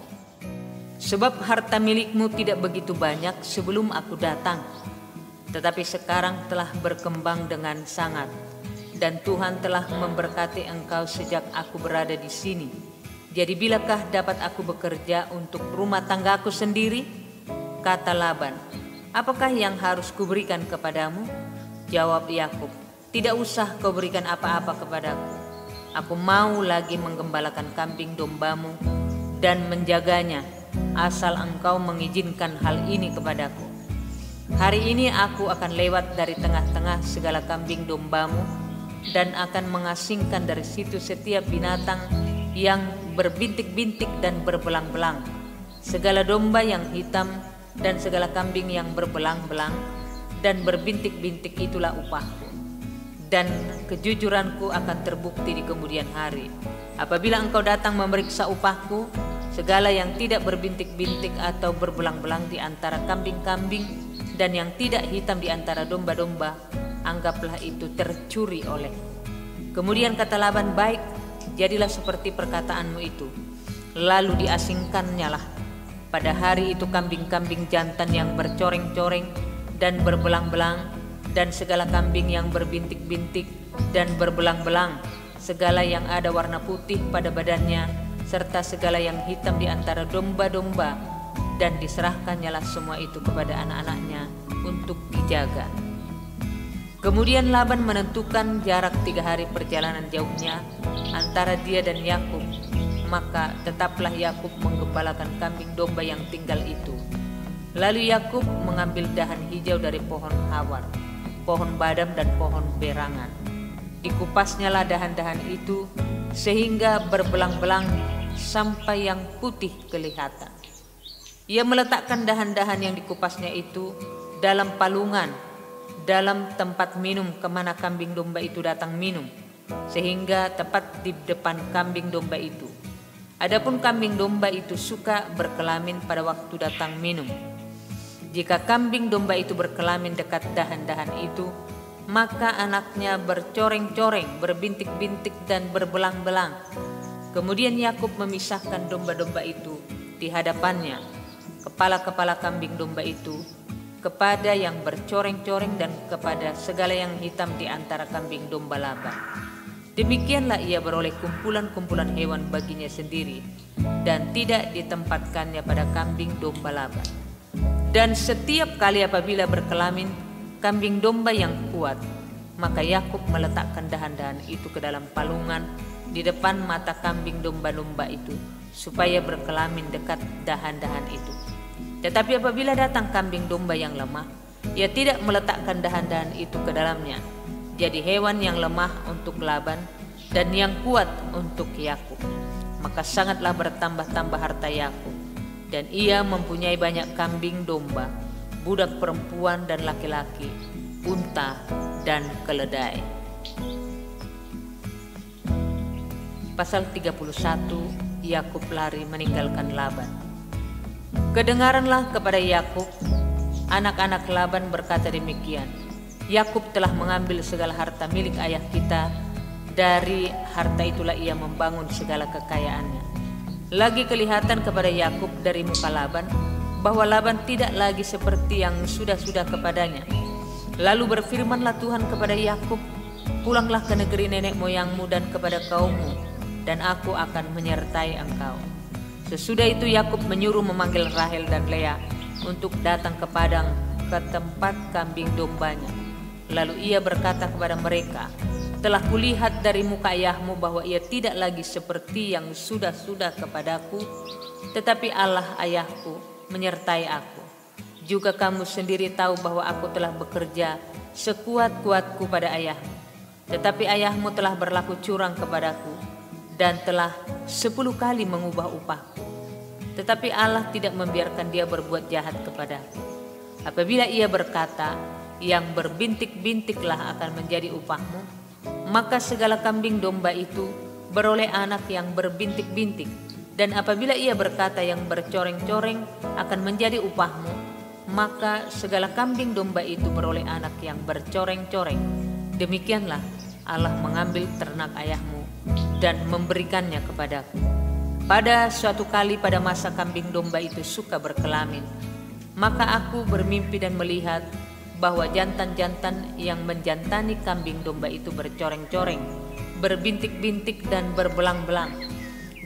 Sebab harta milikmu tidak begitu banyak sebelum aku datang, tetapi sekarang telah berkembang dengan sangat, dan Tuhan telah memberkati engkau sejak aku berada di sini. Jadi bilakah dapat aku bekerja untuk rumah tanggaku sendiri? Kata Laban, apakah yang harus kuberikan kepadamu? Jawab Yakub, tidak usah kau berikan apa-apa kepadaku. Aku mau lagi menggembalakan kambing dombamu dan menjaganya, asal engkau mengizinkan hal ini kepadaku. Hari ini aku akan lewat dari tengah-tengah segala kambing dombamu dan akan mengasingkan dari situ setiap binatang yang berbintik-bintik dan berbelang-belang, segala domba yang hitam dan segala kambing yang berbelang-belang dan berbintik-bintik itulah upahku. Dan kejujuranku akan terbukti di kemudian hari. Apabila engkau datang memeriksa upahku, segala yang tidak berbintik-bintik atau berbelang-belang di antara kambing-kambing dan yang tidak hitam di antara domba-domba, anggaplah itu tercuri oleh. Kemudian kata Laban, baik, jadilah seperti perkataanmu itu. Lalu diasingkannya lah pada hari itu kambing-kambing jantan yang bercoreng-coreng dan berbelang-belang, dan segala kambing yang berbintik-bintik dan berbelang-belang, segala yang ada warna putih pada badannya, serta segala yang hitam di antara domba-domba, dan diserahkannyalah semua itu kepada anak-anaknya untuk dijaga. Kemudian Laban menentukan jarak 3 hari perjalanan jauhnya antara dia dan Yakub, maka tetaplah Yakub menggembalakan kambing domba yang tinggal itu. Lalu Yakub mengambil dahan hijau dari pohon hawar, pohon badam dan pohon berangan. Dikupasnyalah dahan-dahan itu sehingga berbelang-belang sampai yang putih kelihatan. Ia meletakkan dahan-dahan yang dikupasnya itu dalam palungan, dalam tempat minum kemana kambing domba itu datang minum, sehingga tepat di depan kambing domba itu. Adapun kambing domba itu suka berkelamin pada waktu datang minum. Jika kambing domba itu berkelamin dekat dahan-dahan itu, maka anaknya bercoreng-coreng, berbintik-bintik dan berbelang-belang. Kemudian Yakub memisahkan domba-domba itu di hadapannya, kepala-kepala kambing domba itu, kepada yang bercoreng-coreng dan kepada segala yang hitam di antara kambing domba Laban. Demikianlah ia beroleh kumpulan-kumpulan hewan baginya sendiri, dan tidak ditempatkannya pada kambing domba Laban. Dan setiap kali apabila berkelamin kambing domba yang kuat, maka Yakub meletakkan dahan-dahan itu ke dalam palungan di depan mata kambing domba-domba itu, supaya berkelamin dekat dahan-dahan itu. Tetapi apabila datang kambing domba yang lemah, ia tidak meletakkan dahan-dahan itu ke dalamnya. Jadi hewan yang lemah untuk Laban dan yang kuat untuk Yakub. Maka sangatlah bertambah-tambah harta Yakub, dan ia mempunyai banyak kambing domba, budak perempuan dan laki-laki, unta dan keledai. Pasal 31, Yakub lari meninggalkan Laban. Kedengaranlah kepada Yakub, anak-anak Laban berkata demikian, Yakub telah mengambil segala harta milik ayah kita, dari harta itulah ia membangun segala kekayaannya. Lagi kelihatan kepada Yakub dari muka Laban bahwa Laban tidak lagi seperti yang sudah-sudah kepadanya. Lalu berfirmanlah Tuhan kepada Yakub, pulanglah ke negeri nenek moyangmu dan kepada kaummu, dan aku akan menyertai engkau. Sesudah itu Yakub menyuruh memanggil Rahel dan Lea untuk datang ke padang ke tempat kambing dombanya. Lalu ia berkata kepada mereka, telah kulihat dari muka ayahmu bahwa ia tidak lagi seperti yang sudah-sudah kepadaku, tetapi Allah ayahku menyertai aku. Juga kamu sendiri tahu bahwa aku telah bekerja sekuat-kuatku pada ayahmu, tetapi ayahmu telah berlaku curang kepadaku dan telah 10 kali mengubah upahku. Tetapi Allah tidak membiarkan dia berbuat jahat kepadaku. Apabila ia berkata, yang berbintik-bintiklah akan menjadi upahmu, maka segala kambing domba itu beroleh anak yang berbintik-bintik. Dan apabila ia berkata yang bercoreng-coreng akan menjadi upahmu, maka segala kambing domba itu beroleh anak yang bercoreng-coreng. Demikianlah Allah mengambil ternak ayahmu dan memberikannya kepadaku. Pada suatu kali pada masa kambing domba itu suka berkelamin, maka aku bermimpi dan melihat bahwa jantan-jantan yang menjantani kambing domba itu bercoreng-coreng, berbintik-bintik dan berbelang-belang.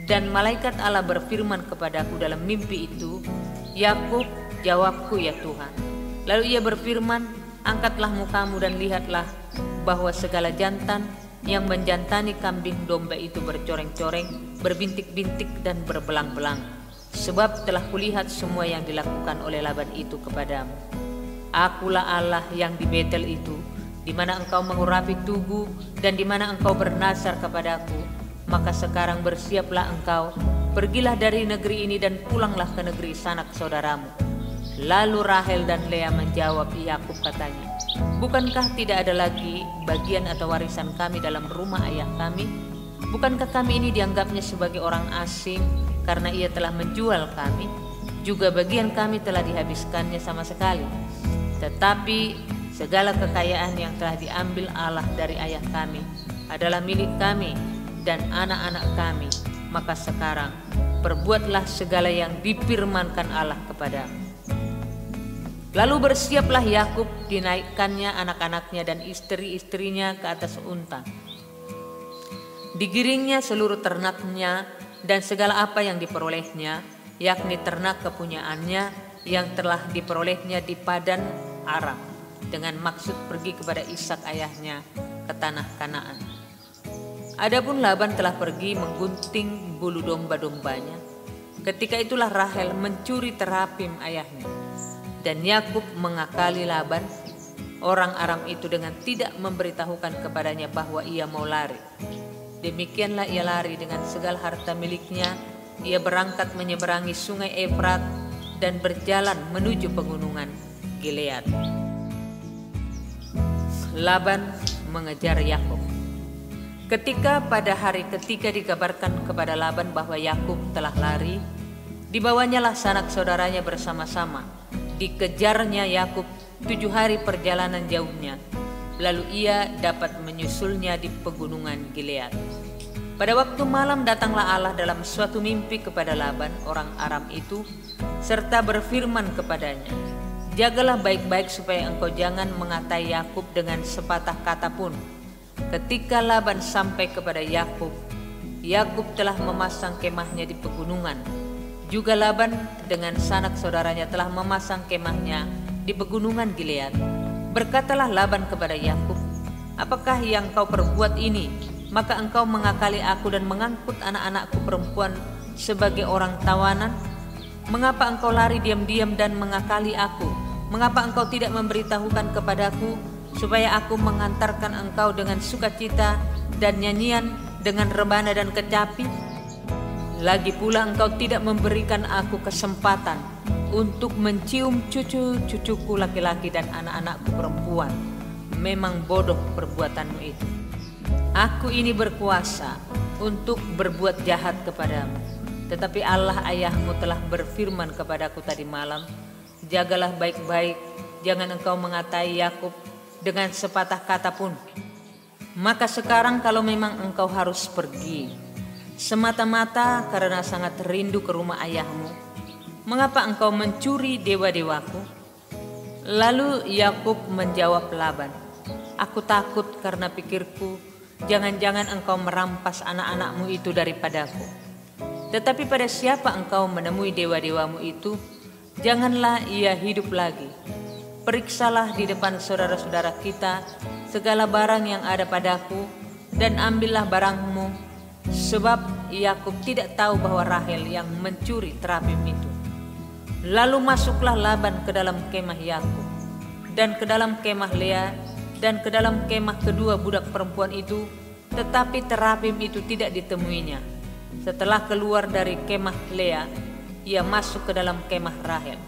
Dan malaikat Allah berfirman kepadaku dalam mimpi itu, Yakub, jawabku ya Tuhan. Lalu ia berfirman, angkatlah mukamu dan lihatlah bahwa segala jantan yang menjantani kambing domba itu bercoreng-coreng, berbintik-bintik dan berbelang-belang. Sebab telah kulihat semua yang dilakukan oleh Laban itu kepadamu. Akulah Allah yang di Betel itu, di mana engkau mengurapi tugu dan di mana engkau bernazar kepadaku. Maka sekarang bersiaplah engkau, pergilah dari negeri ini dan pulanglah ke negeri sanak saudaramu. Lalu Rahel dan Lea menjawab Yakub katanya, bukankah tidak ada lagi bagian atau warisan kami dalam rumah ayah kami? Bukankah kami ini dianggapnya sebagai orang asing karena ia telah menjual kami? Juga bagian kami telah dihabiskannya sama sekali. Tetapi segala kekayaan yang telah diambil Allah dari ayah kami adalah milik kami dan anak-anak kami. Maka sekarang perbuatlah segala yang difirmankan Allah kepadamu. Lalu bersiaplah Yakub, dinaikkannya anak-anaknya dan istri-istrinya ke atas unta. Digiringnya seluruh ternaknya dan segala apa yang diperolehnya, yakni ternak kepunyaannya yang telah diperolehnya di Padan Aram, dengan maksud pergi kepada Ishak ayahnya ke tanah Kanaan. Adapun Laban telah pergi menggunting bulu domba-dombanya. Ketika itulah Rahel mencuri terapim ayahnya, dan Yakub mengakali Laban, orang Aram itu, dengan tidak memberitahukan kepadanya bahwa ia mau lari. Demikianlah ia lari dengan segala harta miliknya. Ia berangkat menyeberangi sungai Efrat dan berjalan menuju pegunungan Gilead. Laban mengejar Yakub. Ketika pada hari ketiga dikabarkan kepada Laban bahwa Yakub telah lari, dibawanyalah sanak saudaranya bersama-sama. Dikejarnya Yakub 7 hari perjalanan jauhnya, lalu ia dapat menyusulnya di pegunungan Gilead. Pada waktu malam datanglah Allah dalam suatu mimpi kepada Laban orang Aram itu, serta berfirman kepadanya, jagalah baik-baik supaya engkau jangan mengatai Yakub dengan sepatah kata pun. Ketika Laban sampai kepada Yakub, Yakub telah memasang kemahnya di pegunungan. Juga Laban dengan sanak saudaranya telah memasang kemahnya di pegunungan Gilead. Berkatalah Laban kepada Yakub, apakah yang kau perbuat ini? Maka engkau mengakali aku dan mengangkut anak-anakku perempuan sebagai orang tawanan? Mengapa engkau lari diam-diam dan mengakali aku? Mengapa engkau tidak memberitahukan kepadaku supaya aku mengantarkan engkau dengan sukacita dan nyanyian, dengan rebana dan kecapi? Lagi pula engkau tidak memberikan aku kesempatan untuk mencium cucu-cucuku laki-laki dan anak-anakku perempuan. Memang bodoh perbuatanmu itu. Aku ini berkuasa untuk berbuat jahat kepadamu, tetapi Allah ayahmu telah berfirman kepadaku tadi malam, jagalah baik-baik, jangan engkau mengatai Yakub dengan sepatah kata pun. Maka sekarang kalau memang engkau harus pergi, semata-mata karena sangat rindu ke rumah ayahmu, mengapa engkau mencuri dewa-dewaku? Lalu Yakub menjawab Laban, aku takut karena pikirku, jangan-jangan engkau merampas anak-anakmu itu daripadaku. Tetapi pada siapa engkau menemui dewa-dewamu itu, janganlah ia hidup lagi. Periksalah di depan saudara-saudara kita segala barang yang ada padaku, dan ambillah barangmu, sebab Yakub tidak tahu bahwa Rahel yang mencuri terapim itu. Lalu masuklah Laban ke dalam kemah Yakub, dan ke dalam kemah Lea, dan ke dalam kemah kedua budak perempuan itu, tetapi terapim itu tidak ditemuinya. Setelah keluar dari kemah Lea, ia masuk ke dalam kemah Rahel,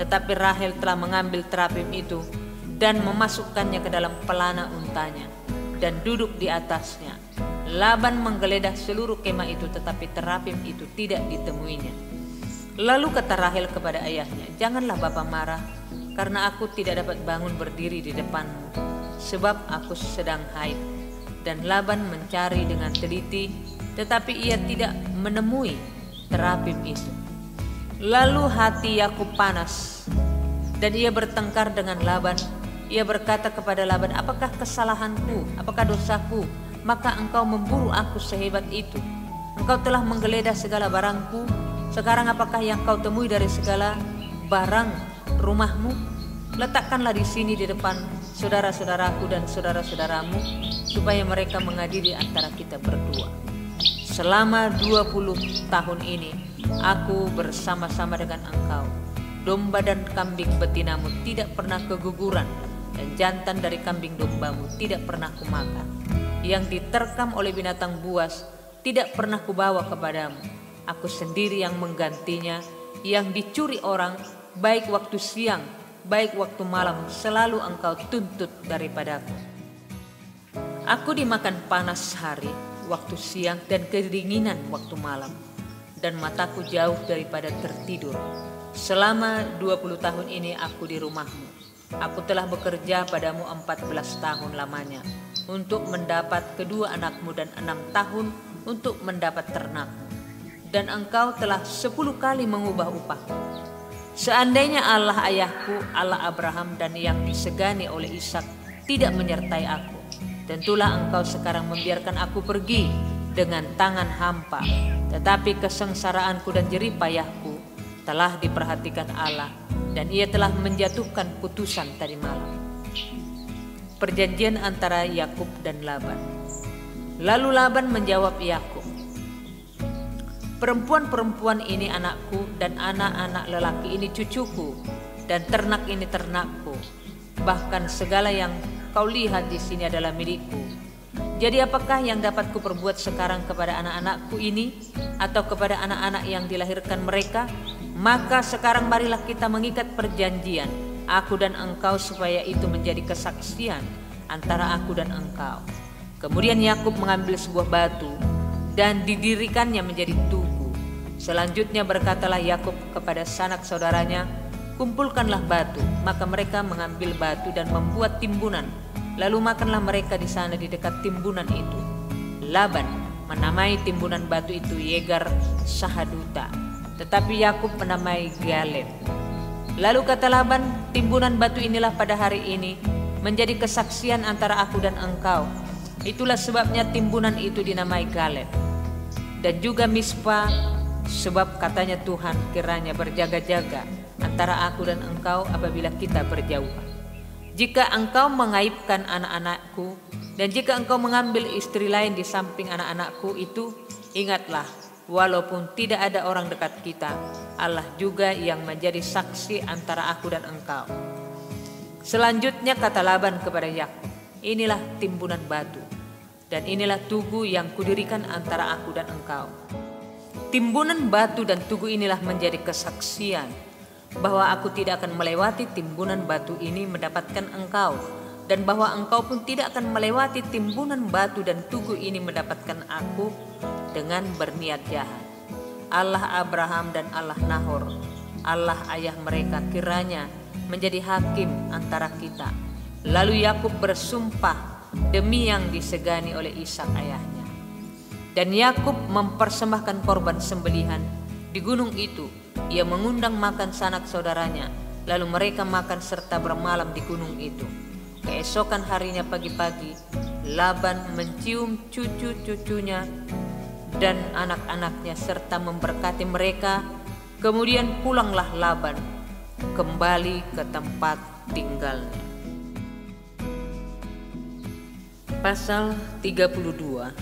tetapi Rahel telah mengambil terapim itu dan memasukkannya ke dalam pelana untanya dan duduk di atasnya. Laban menggeledah seluruh kemah itu, tetapi terapim itu tidak ditemuinya. Lalu kata Rahel kepada ayahnya, janganlah bapa marah, karena aku tidak dapat bangun berdiri di depanmu, sebab aku sedang haid. Dan Laban mencari dengan teliti, tetapi ia tidak menemui terapim itu. Lalu hati Yakub panas, dan ia bertengkar dengan Laban. Ia berkata kepada Laban, apakah kesalahanku, apakah dosaku, maka engkau memburu aku sehebat itu? Engkau telah menggeledah segala barangku, sekarang apakah yang kau temui dari segala barang rumahmu? Letakkanlah di sini di depan saudara-saudaraku dan saudara-saudaramu, supaya mereka mengadili antara kita berdua. Selama 20 tahun ini aku bersama-sama dengan engkau. domba dan kambing betinamu tidak pernah keguguran, dan jantan dari kambing dombamu tidak pernah kumakan. Yang diterkam oleh binatang buas tidak pernah kubawa kepadamu. Aku sendiri yang menggantinya. Yang dicuri orang, baik waktu siang, baik waktu malam, selalu engkau tuntut daripadaku. Aku dimakan panas hari, waktu siang, dan kedinginan waktu malam, dan mataku jauh daripada tertidur. Selama 20 tahun ini aku di rumahmu. Aku telah bekerja padamu 14 tahun lamanya untuk mendapat kedua anakmu dan 6 tahun untuk mendapat ternakmu. Dan engkau telah 10 kali mengubah upahku. Seandainya Allah ayahku, Allah Abraham dan yang disegani oleh Ishak tidak menyertai aku, tentulah engkau sekarang membiarkan aku pergi dengan tangan hampa. Tetapi kesengsaraanku dan jerih payahku telah diperhatikan Allah, dan ia telah menjatuhkan putusan tadi malam. Perjanjian antara Yakub dan Laban. Lalu Laban menjawab Yakub, perempuan-perempuan ini anakku, dan anak-anak lelaki ini cucuku, dan ternak ini ternakku. Bahkan segala yang kau lihat di sini adalah milikku. Jadi apakah yang dapat kuperbuat sekarang kepada anak-anakku ini, atau kepada anak-anak yang dilahirkan mereka? Maka sekarang marilah kita mengikat perjanjian, aku dan engkau, supaya itu menjadi kesaksian antara aku dan engkau. Kemudian Yakub mengambil sebuah batu dan didirikannya menjadi tugu. Selanjutnya berkatalah Yakub kepada sanak saudaranya, kumpulkanlah batu. Maka mereka mengambil batu dan membuat timbunan. Lalu makanlah mereka di sana di dekat timbunan itu. Laban menamai timbunan batu itu Yegar Sahaduta, tetapi Yakub menamai Galed. Lalu kata Laban, timbunan batu inilah pada hari ini menjadi kesaksian antara aku dan engkau. Itulah sebabnya timbunan itu dinamai Galed. Dan juga Mispa, sebab katanya Tuhan, kiranya berjaga-jaga antara aku dan engkau apabila kita berjauhan. Jika engkau mengaibkan anak-anakku, dan jika engkau mengambil istri lain di samping anak-anakku itu, ingatlah, walaupun tidak ada orang dekat kita, Allah juga yang menjadi saksi antara aku dan engkau. Selanjutnya kata Laban kepada Yakub, inilah timbunan batu, dan inilah tugu yang kudirikan antara aku dan engkau. Timbunan batu dan tugu inilah menjadi kesaksian bahwa aku tidak akan melewati timbunan batu ini mendapatkan engkau, dan bahwa engkau pun tidak akan melewati timbunan batu dan tugu ini mendapatkan aku dengan berniat jahat. Allah Abraham dan Allah Nahor, Allah ayah mereka, kiranya menjadi hakim antara kita. Lalu Yakub bersumpah demi yang disegani oleh Ishak ayahnya. Dan Yakub mempersembahkan korban sembelihan di gunung itu. Ia mengundang makan sanak saudaranya, lalu mereka makan serta bermalam di gunung itu. Keesokan harinya pagi-pagi, Laban mencium cucu-cucunya dan anak-anaknya serta memberkati mereka. Kemudian pulanglah Laban kembali ke tempat tinggalnya. Pasal 32.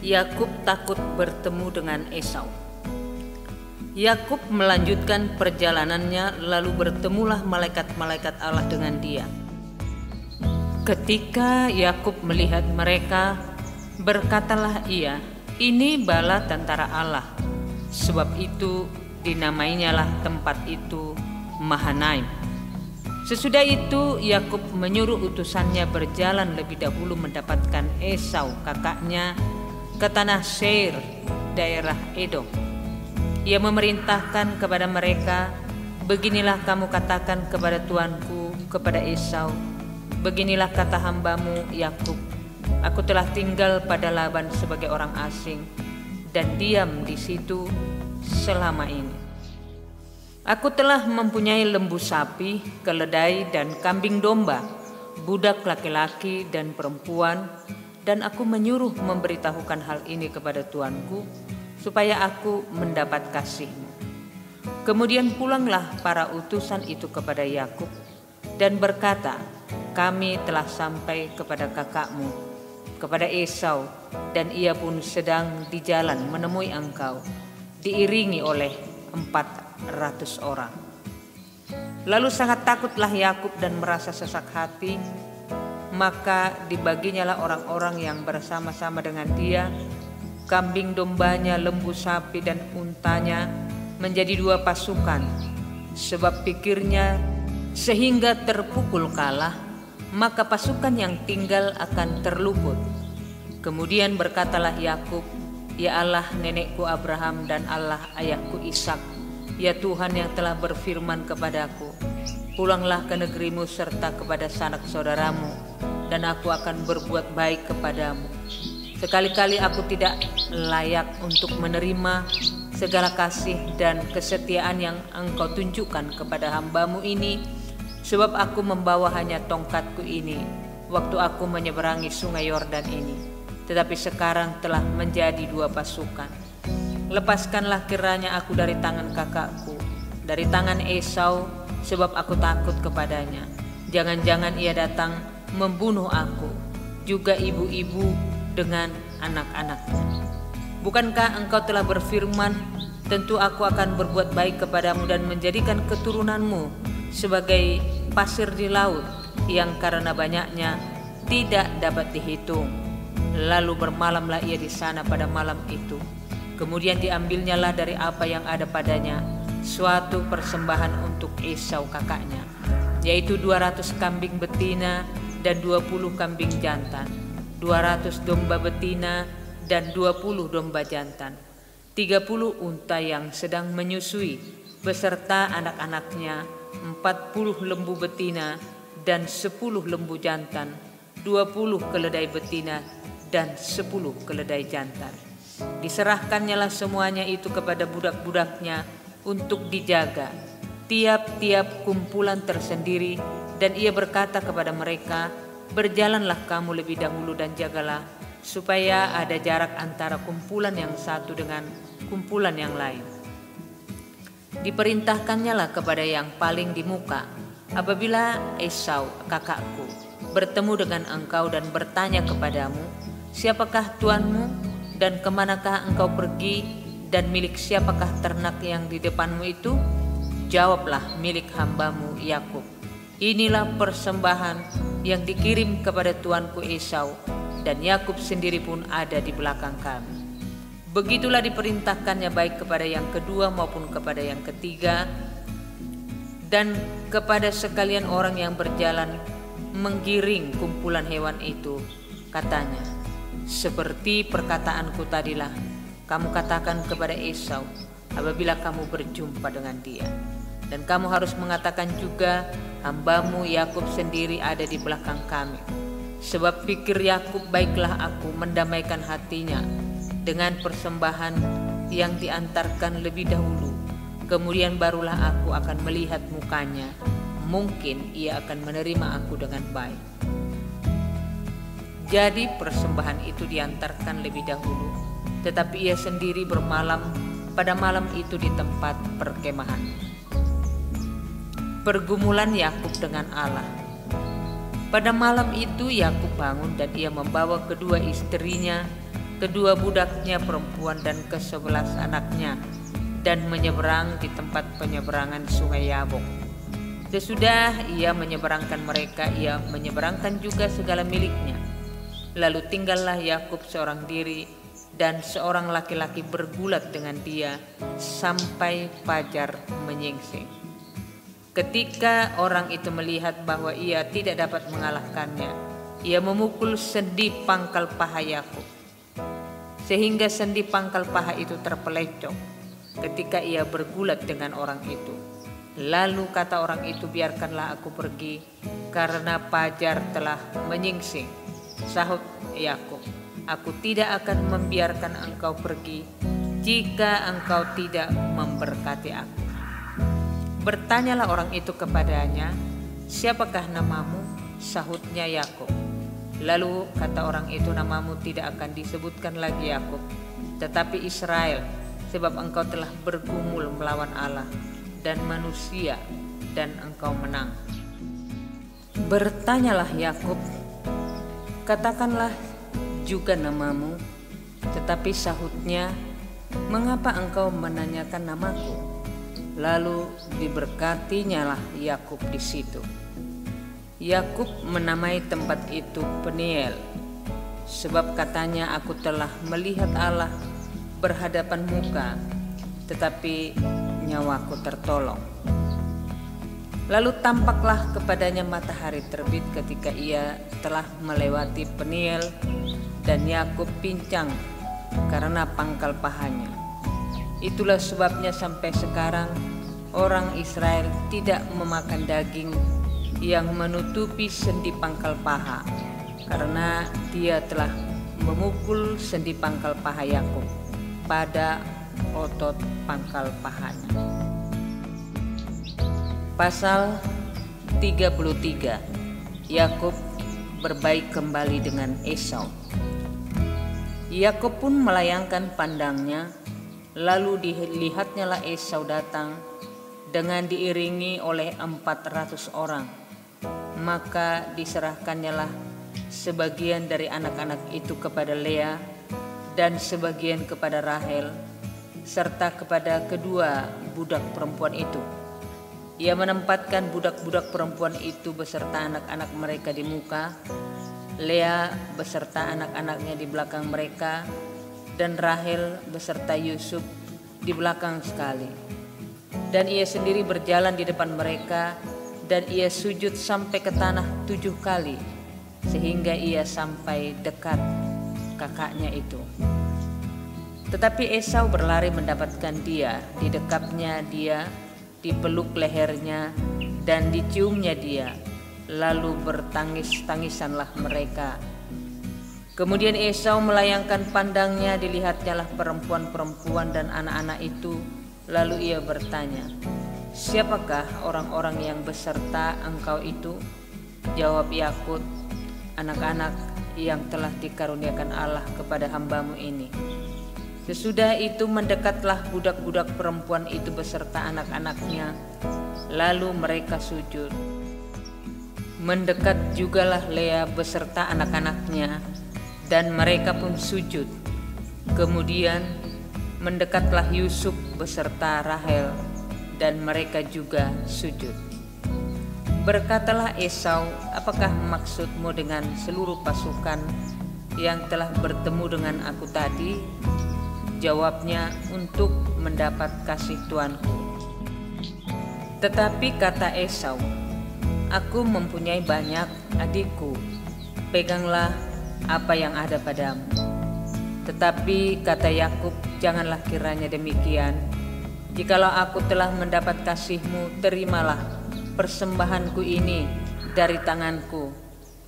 Yakub takut bertemu dengan Esau. Yakub melanjutkan perjalanannya, lalu bertemulah malaikat-malaikat Allah dengan dia. Ketika Yakub melihat mereka, berkatalah ia, ini bala tentara Allah. Sebab itu dinamainyalah tempat itu Mahanaim. Sesudah itu Yakub menyuruh utusannya berjalan lebih dahulu mendapatkan Esau kakaknya ke tanah Seir, daerah Edom. Ia memerintahkan kepada mereka, beginilah kamu katakan kepada tuanku, kepada Esau, beginilah kata hambamu Yakub, aku telah tinggal pada Laban sebagai orang asing dan diam di situ selama ini. Aku telah mempunyai lembu sapi, keledai dan kambing domba, budak laki-laki dan perempuan, dan aku menyuruh memberitahukan hal ini kepada tuanku, supaya aku mendapat kasih-Mu. Kemudian pulanglah para utusan itu kepada Yakub dan berkata, kami telah sampai kepada kakakmu, kepada Esau, dan ia pun sedang di jalan menemui engkau, diiringi oleh 400 orang. Lalu sangat takutlah Yakub dan merasa sesak hati. Maka dibaginyalah orang-orang yang bersama-sama dengan dia, kambing dombanya, lembu sapi dan untanya menjadi 2 pasukan. Sebab pikirnya, sehingga terpukul kalah, maka pasukan yang tinggal akan terluput. Kemudian berkatalah Yakub, "Ya Allah nenekku Abraham dan Allah ayahku Ishak, ya Tuhan yang telah berfirman kepadaku, pulanglah ke negerimu serta kepada sanak saudaramu, dan aku akan berbuat baik kepadamu. Sekali-kali aku tidak layak untuk menerima segala kasih dan kesetiaan yang engkau tunjukkan kepada hambamu ini, sebab aku membawa hanya tongkatku ini waktu aku menyeberangi sungai Yordan ini, tetapi sekarang telah menjadi 2 pasukan. Lepaskanlah kiranya aku dari tangan kakakku, dari tangan Esau, sebab aku takut kepadanya. Jangan-jangan ia datang membunuh aku, juga ibu-ibu dengan anak-anaknya. Bukankah engkau telah berfirman, tentu aku akan berbuat baik kepadamu dan menjadikan keturunanmu sebagai pasir di laut yang karena banyaknya tidak dapat dihitung." Lalu bermalamlah ia di sana pada malam itu. Kemudian diambilnyalah dari apa yang ada padanya suatu persembahan untuk Esau kakaknya, yaitu 200 kambing betina dan 20 kambing jantan, 200 domba betina dan 20 domba jantan, 30 unta yang sedang menyusui beserta anak-anaknya, 40 lembu betina dan 10 lembu jantan, 20 keledai betina dan 10 keledai jantan. Diserahkannyalah semuanya itu kepada budak-budaknya untuk dijaga, tiap-tiap kumpulan tersendiri, dan ia berkata kepada mereka, "Berjalanlah kamu lebih dahulu dan jagalah, supaya ada jarak antara kumpulan yang satu dengan kumpulan yang lain." Diperintahkannyalah kepada yang paling di muka, "Apabila Esau kakakku bertemu dengan engkau dan bertanya kepadamu, 'Siapakah tuanmu dan kemanakah engkau pergi, dan milik siapakah ternak yang di depanmu itu?' Jawablah, 'Milik hambamu Yakub. Inilah persembahan yang dikirim kepada tuanku Esau, dan Yakub sendiri pun ada di belakang kami.' Begitulah diperintahkannya baik kepada yang kedua maupun kepada yang ketiga, dan kepada sekalian orang yang berjalan menggiring kumpulan hewan itu. Katanya, 'Seperti perkataanku tadilah, kamu katakan kepada Esau apabila kamu berjumpa dengan dia. Dan kamu harus mengatakan juga, hambamu Yakub sendiri ada di belakang kami. Sebab pikir Yakub, baiklah aku mendamaikan hatinya dengan persembahan yang diantarkan lebih dahulu. Kemudian barulah aku akan melihat mukanya. Mungkin ia akan menerima aku dengan baik.' Jadi persembahan itu diantarkan lebih dahulu, tetapi ia sendiri bermalam pada malam itu di tempat perkemahan." Pergumulan Yakub dengan Allah. Pada malam itu Yakub bangun dan ia membawa kedua istrinya, kedua budaknya perempuan dan ke-11 anaknya, dan menyeberang di tempat penyeberangan sungai Yabok. Sesudah ia menyeberangkan mereka, ia menyeberangkan juga segala miliknya. Lalu tinggallah Yakub seorang diri, dan seorang laki-laki bergulat dengan dia sampai fajar menyingsing. Ketika orang itu melihat bahwa ia tidak dapat mengalahkannya, ia memukul sendi pangkal paha Yakub, sehingga sendi pangkal paha itu terpelecok ketika ia bergulat dengan orang itu. Lalu kata orang itu, "Biarkanlah aku pergi, karena fajar telah menyingsing." Sahut Yakub, "Aku tidak akan membiarkan engkau pergi jika engkau tidak memberkati aku." Bertanyalah orang itu kepadanya, "Siapakah namamu?" Sahutnya, "Yakub." Lalu kata orang itu, "Namamu tidak akan disebutkan lagi Yakub, tetapi Israel, sebab engkau telah bergumul melawan Allah dan manusia, dan engkau menang." Bertanyalah Yakub, "Katakanlah juga namamu." Tetapi sahutnya, "Mengapa engkau menanyakan namaku? Lalu diberkatinyalah Yakub di situ. Yakub menamai tempat itu Peniel, sebab katanya, aku telah melihat Allah berhadapan muka, tetapi nyawaku tertolong. Lalu tampaklah kepadanya matahari terbit ketika ia telah melewati Peniel, dan Yakub pincang karena pangkal pahanya. Itulah sebabnya sampai sekarang orang Israel tidak memakan daging yang menutupi sendi pangkal paha, karena dia telah memukul sendi pangkal paha Yakub pada otot pangkal pahanya. Pasal 33. Yakub berbaik kembali dengan Esau. Yakub pun melayangkan pandangnya, lalu dilihatnyalah Esau datang dengan diiringi oleh 400 orang. Maka diserahkannyalah sebagian dari anak-anak itu kepada Lea dan sebagian kepada Rahel, serta kepada kedua budak perempuan itu. Ia menempatkan budak-budak perempuan itu beserta anak-anak mereka di muka, Lea beserta anak-anaknya di belakang mereka, dan Rahel beserta Yusuf di belakang sekali. Dan ia sendiri berjalan di depan mereka, dan ia sujud sampai ke tanah 7 kali, sehingga ia sampai dekat kakaknya itu. Tetapi Esau berlari mendapatkan dia, didekapnya dia, dipeluk lehernya, dan diciumnya dia. Lalu bertangis-tangisanlah mereka. Kemudian Esau melayangkan pandangnya, dilihatnyalah perempuan-perempuan dan anak-anak itu. Lalu ia bertanya, siapakah orang-orang yang beserta engkau itu? Jawab Yakub, anak-anak yang telah dikaruniakan Allah kepada hambamu ini. Sesudah itu mendekatlah budak-budak perempuan itu beserta anak-anaknya, lalu mereka sujud. Mendekat jugalah Lea beserta anak-anaknya, dan mereka pun sujud. Kemudian mendekatlah Yusuf beserta Rahel, dan mereka juga sujud. Berkatalah Esau, apakah maksudmu dengan seluruh pasukan yang telah bertemu dengan aku tadi? Jawabnya, untuk mendapat kasih tuanku. Tetapi kata Esau, aku mempunyai banyak adikku, peganglah apa yang ada padamu. Tetapi kata Yakub, janganlah kiranya demikian. Jikalau aku telah mendapat kasihmu, terimalah persembahanku ini dari tanganku,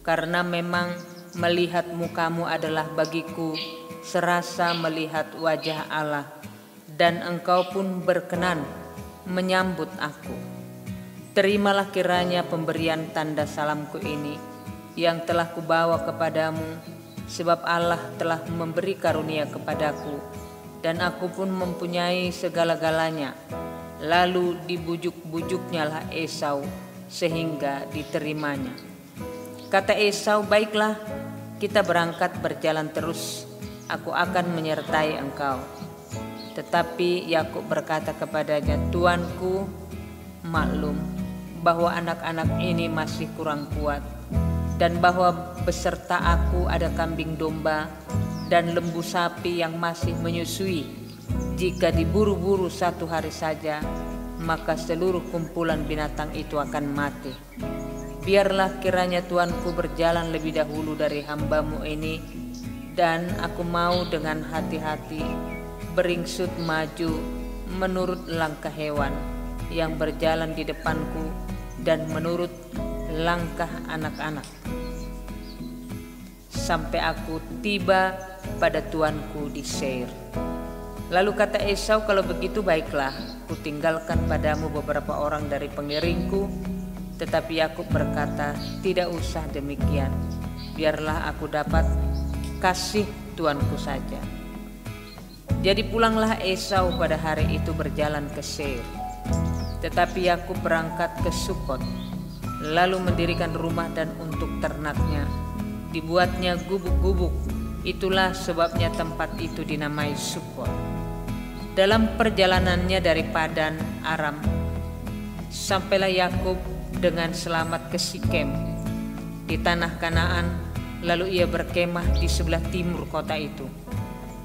karena memang melihat mukamu adalah bagiku serasa melihat wajah Allah, dan engkau pun berkenan menyambut aku. Terimalah kiranya pemberian tanda salamku ini yang telah kubawa kepadamu, sebab Allah telah memberi karunia kepadaku, dan aku pun mempunyai segala-galanya. Lalu dibujuk-bujuknyalah Esau sehingga diterimanya. Kata Esau, baiklah, kita berangkat berjalan terus, aku akan menyertai engkau. Tetapi Yakub berkata kepadanya, tuanku, maklum bahwa anak-anak ini masih kurang kuat, dan bahwa beserta aku ada kambing domba dan lembu sapi yang masih menyusui. Jika diburu-buru 1 hari saja, maka seluruh kumpulan binatang itu akan mati. Biarlah kiranya tuanku berjalan lebih dahulu dari hambamu ini, dan aku mau dengan hati-hati beringsut maju menurut langkah hewan yang berjalan di depanku dan menurut langkah anak-anak, sampai aku tiba pada tuanku di Seir. Lalu kata Esau, kalau begitu baiklah, kutinggalkan padamu beberapa orang dari pengiringku. Tetapi Yakub berkata, tidak usah demikian, biarlah aku dapat kasih tuanku saja. Jadi pulanglah Esau pada hari itu berjalan ke Seir. Tetapi Yakub berangkat ke Sukot, lalu mendirikan rumah dan untuk ternaknya dibuatnya gubuk-gubuk. Itulah sebabnya tempat itu dinamai Sukot. Dalam perjalanannya dari Padan Aram, sampailah Yakub dengan selamat ke Sikem di tanah Kanaan, lalu ia berkemah di sebelah timur kota itu.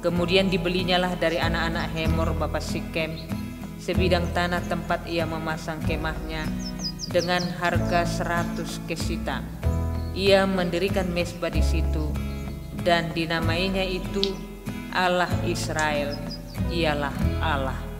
Kemudian dibelinya dari anak-anak Hemor bapa Sikem sebidang tanah tempat ia memasang kemahnya dengan harga 100 kesita. Ia mendirikan mezbah di situ dan dinamainya itu Allah Israel, ialah Allah.